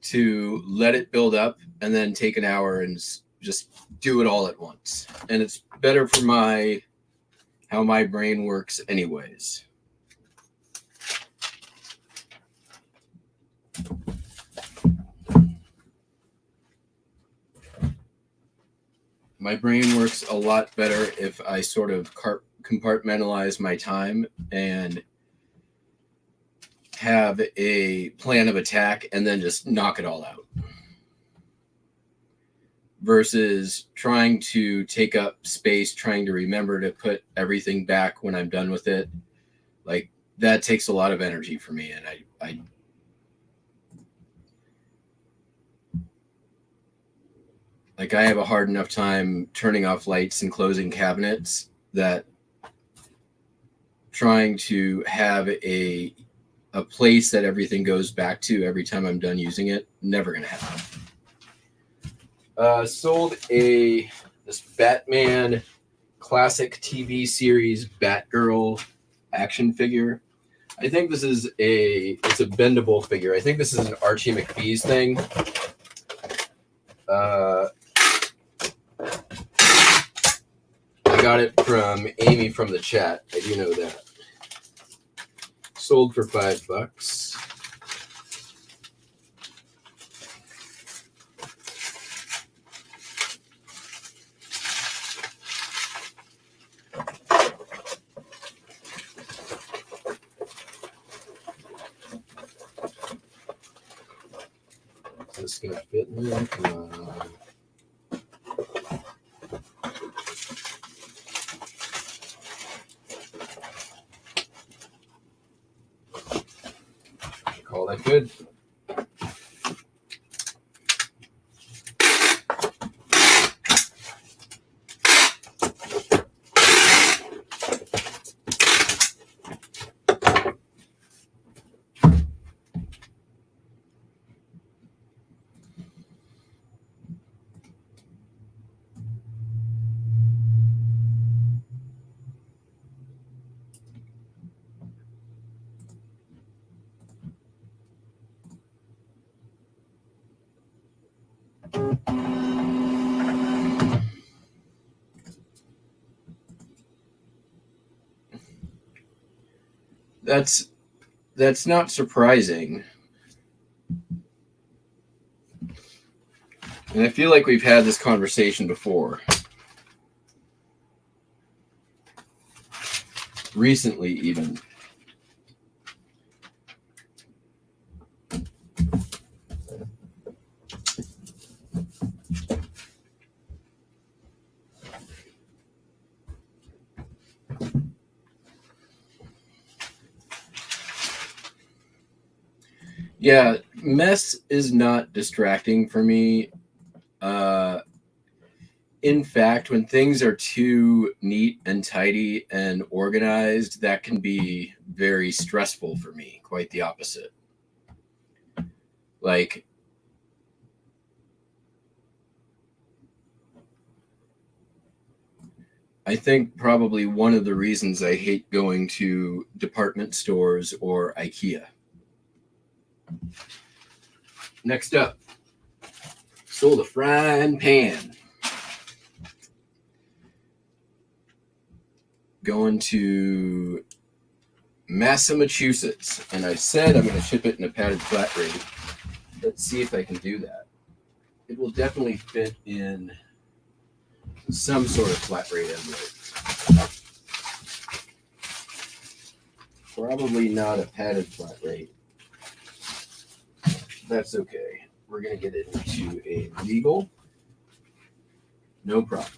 to let it build up and then take an hour and just do it all at once. And it's better for how my brain works anyways. My brain works a lot better if I sort of compartmentalize my time and have a plan of attack and then just knock it all out. Versus trying to take up space, trying to remember to put everything back when I'm done with it. Like, that takes a lot of energy for me, and I have a hard enough time turning off lights and closing cabinets that trying to have a place that everything goes back to every time I'm done using it, never gonna happen. Sold this Batman classic TV series Batgirl action figure. I think this is it's a bendable figure. I think this is an Archie McPhee's thing. I got it from Amy from the chat. I do know that. Sold for $5. Is this gonna fit in there? Call that good. That's not surprising. And I feel like we've had this conversation before. Recently, even. Yeah, mess is not distracting for me. In fact, when things are too neat and tidy and organized, that can be very stressful for me. Quite the opposite. Like, I think probably one of the reasons I hate going to department stores or IKEA. Next up, sold a frying pan. Going to Massachusetts, and I said I'm going to ship it in a padded flat rate. Let's see if I can do that. It will definitely fit in some sort of flat rate envelope. Probably not a padded flat rate. That's okay. We're going to get it into a legal. No problem.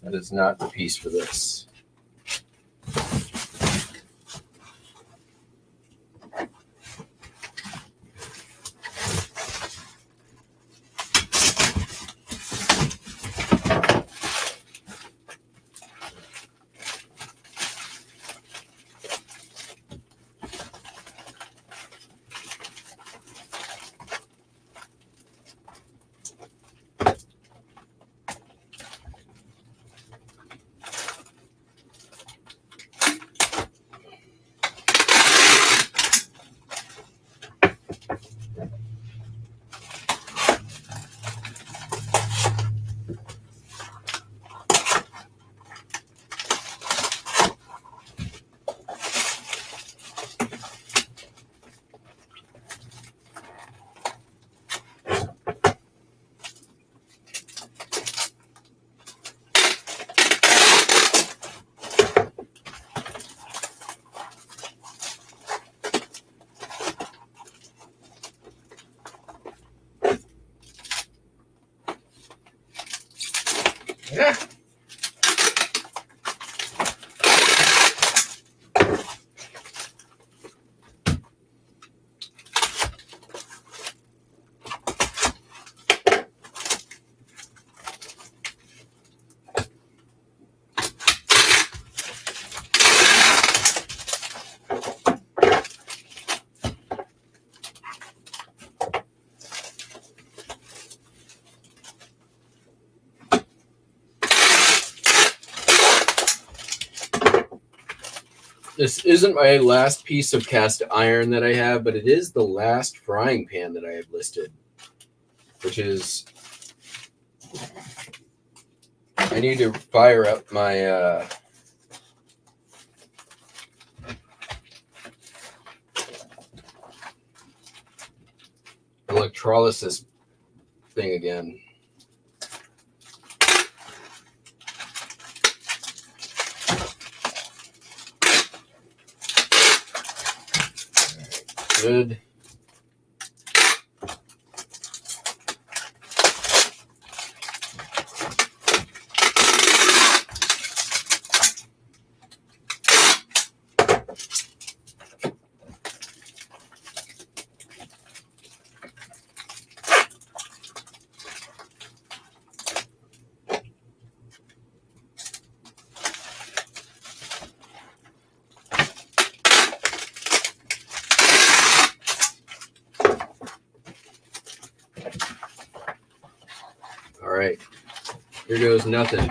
That is not the piece for this. This isn't my last piece of cast iron that I have, but it is the last frying pan that I have listed, which is, I need to fire up my electrolysis thing again. Good. All right, here goes nothing.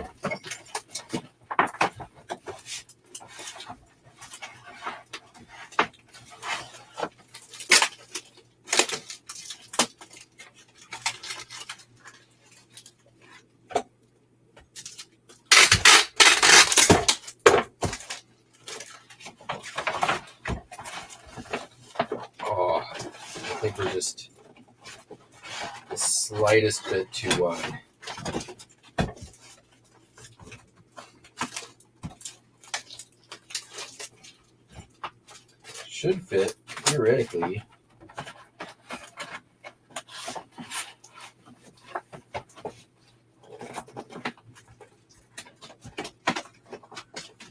Oh, I think we're just the slightest bit too wide. Should fit, theoretically.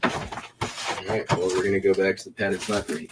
All right, well, we're going to go back to the padded flat rate.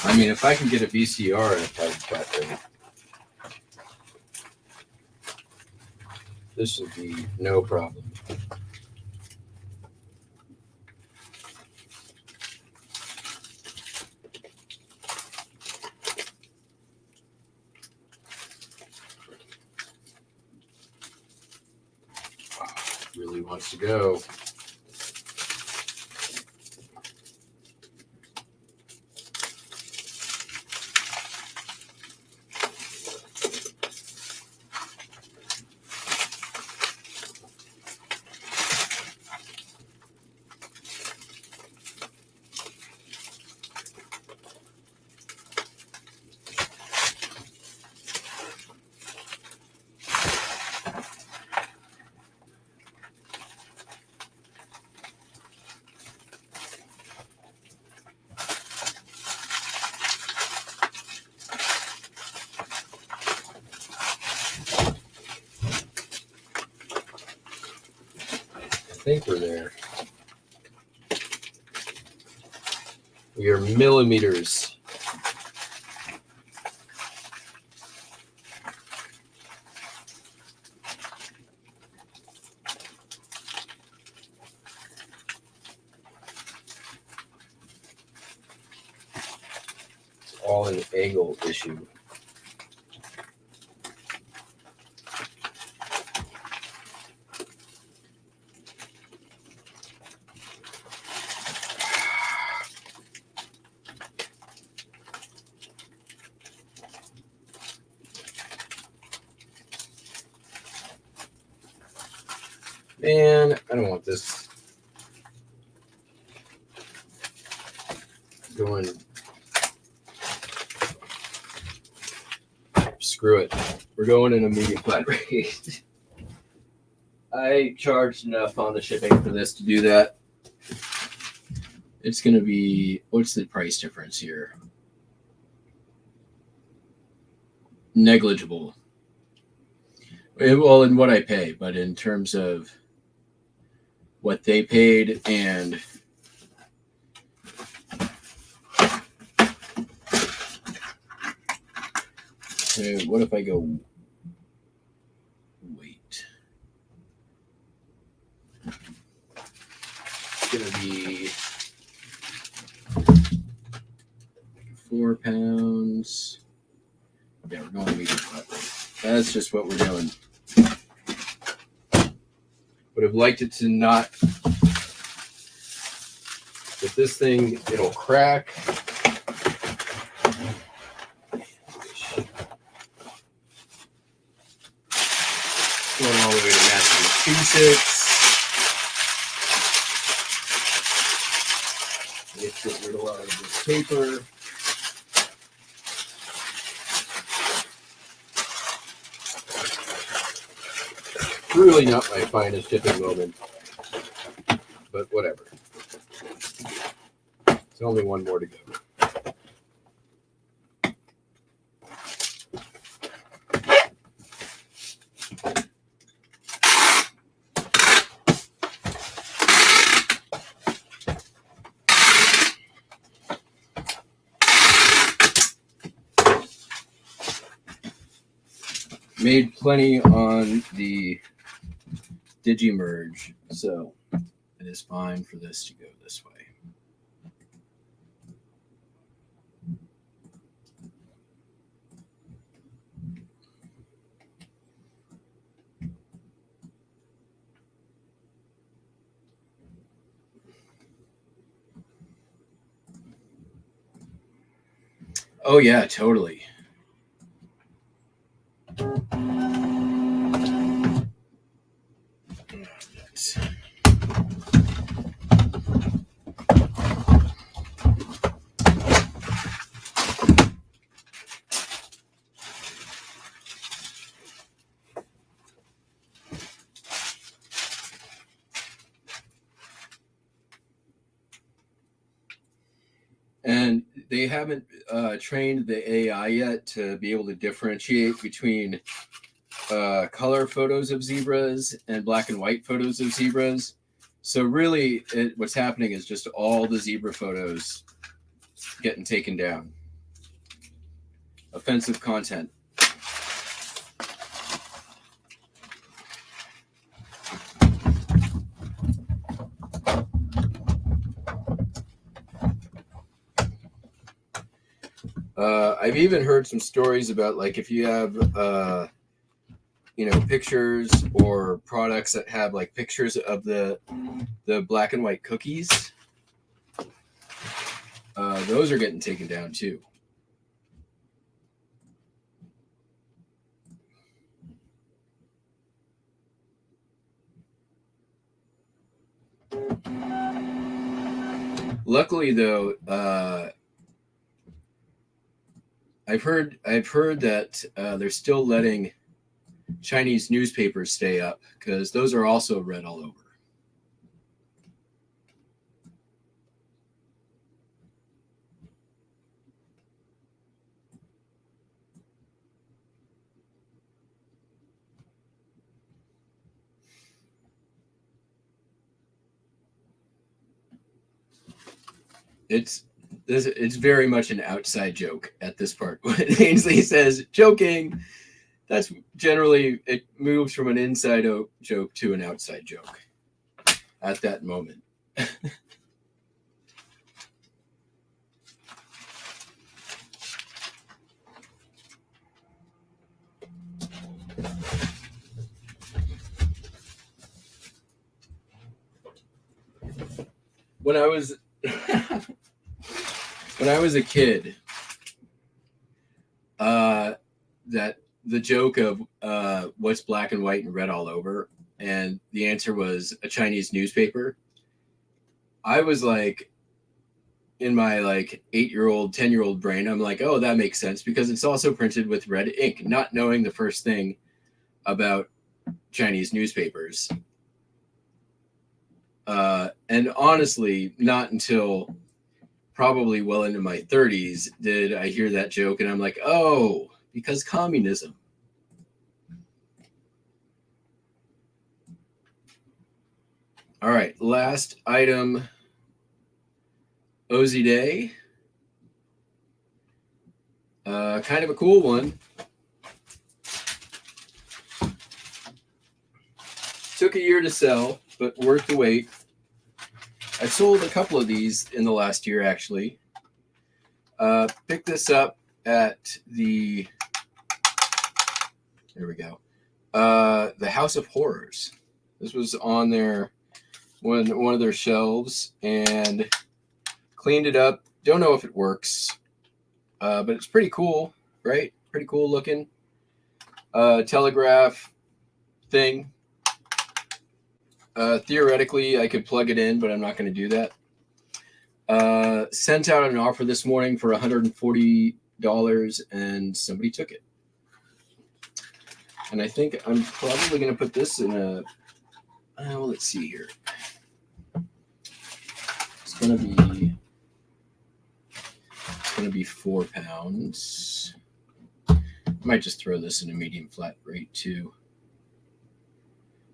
I mean, if I can get a VCR in a padded flat rate, this would be no problem. Really wants to go. I think we're there. We are millimeters. It's all an angle issue. And I don't want this going. Screw it. We're going in a medium flat rate. I charged enough on the shipping for this to do that. It's going to be, what's the price difference here? Negligible. Well, in what I pay, but in terms of what they paid and what if I go wait? It's going to be 4 pounds. Yeah, we're going medium flat rate. That's just what we're doing. Would have liked it to not. But this thing, it'll crack. Going all the way to Massachusetts. Let's get rid of a lot of this paper. Really not my finest shipping moment, but whatever. There's only one more to go. Made plenty on the Digimerge, so it is fine for this to go this way. Oh yeah, totally. And they haven't trained the AI yet to be able to differentiate between color photos of zebras and black and white photos of zebras. So really, what's happening is just all the zebra photos getting taken down. Offensive content. I've even heard some stories about, like, if you have pictures or products that have like pictures of the black and white cookies, those are getting taken down too. Luckily though, I've heard that they're still letting Chinese newspapers stay up because those are also read all over. It's very much an outside joke at this part. When Ainsley says joking, that's generally, it moves from an inside joke to an outside joke at that moment. When I was a kid, that the joke of what's black and white and red all over And the answer was a Chinese newspaper. I was like, in my like 8-year-old, 10-year-old brain, I'm like, oh, that makes sense because it's also printed with red ink, not knowing the first thing about Chinese newspapers. And honestly, not until probably well into my 30s did I hear that joke, and I'm like, oh, because communism. All right, last item, Ozzy Day. Kind of a cool one. Took a year to sell, but worth the wait. I sold a couple of these in the last year, actually. Picked this up at the, there we go, the House of Horrors. This was on their one of their shelves, and cleaned it up. Don't know if it works, but it's pretty cool, right? Pretty cool looking. Telegraph thing. Theoretically, I could plug it in, but I'm not going to do that. Sent out an offer this morning for $140, and somebody took it. And I think I'm probably going to put this in a, well, let's see here. It's going to be 4 pounds. I might just throw this in a medium flat rate too.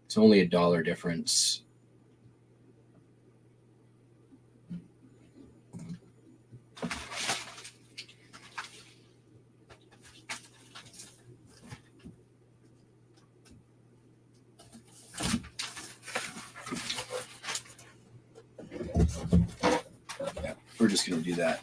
It's only $1 difference. Yeah, we're just going to do that.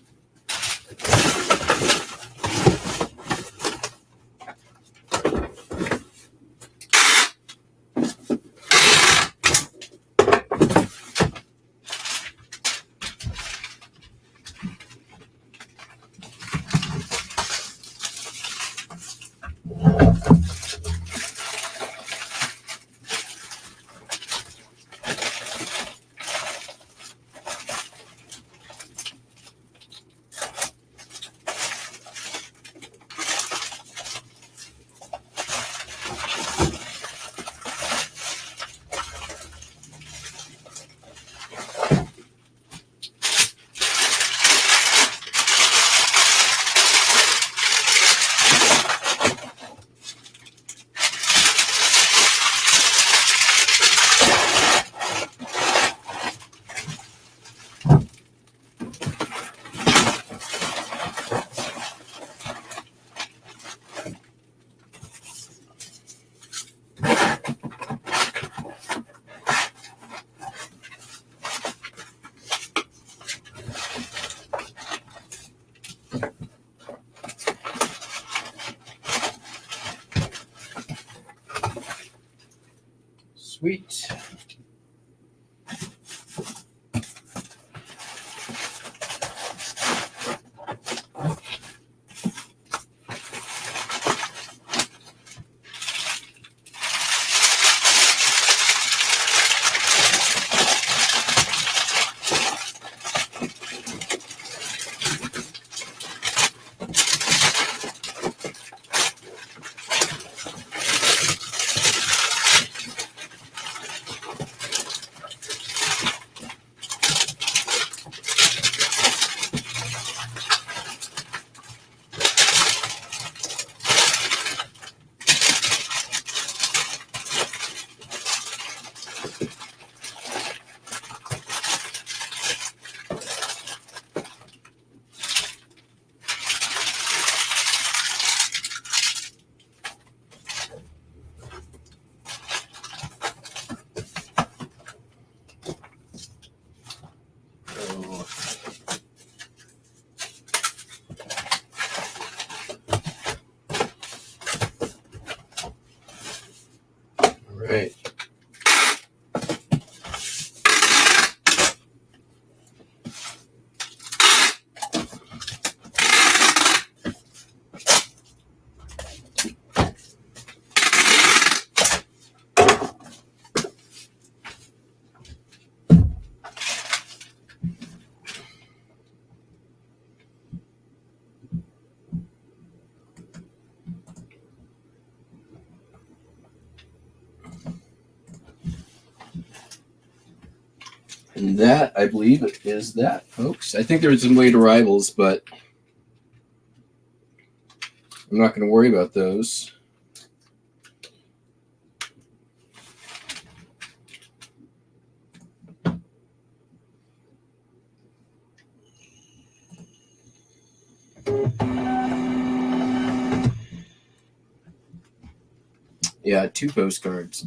Sweet. And that, I believe, is that, folks. I think there's some late arrivals, but I'm not going to worry about those. Yeah, 2 postcards.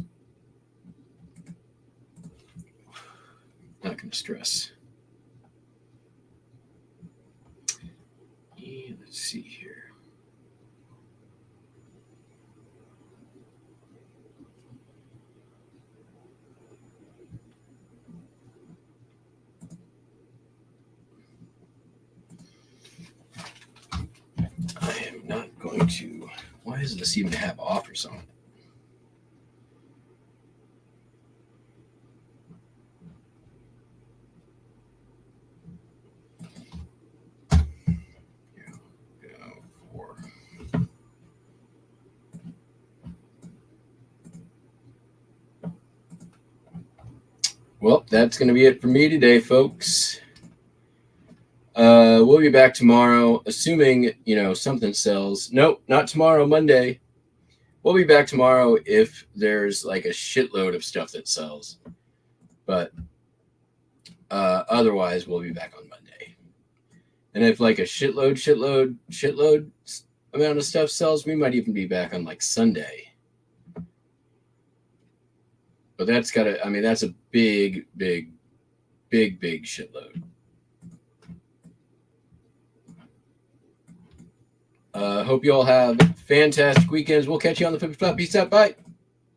Not going to stress. Let's see here. I am not going to. Why does this even have offers on it? Well, that's going to be it for me today, folks. We'll be back tomorrow, assuming, something sells. Nope, not tomorrow, Monday. We'll be back tomorrow if there's like a shitload of stuff that sells. But otherwise, we'll be back on Monday. And if like a shitload amount of stuff sells, we might even be back on like Sunday. But that's a big shitload. Hope you all have fantastic weekends. We'll catch you on the Flippy Flop. Peace out. Bye.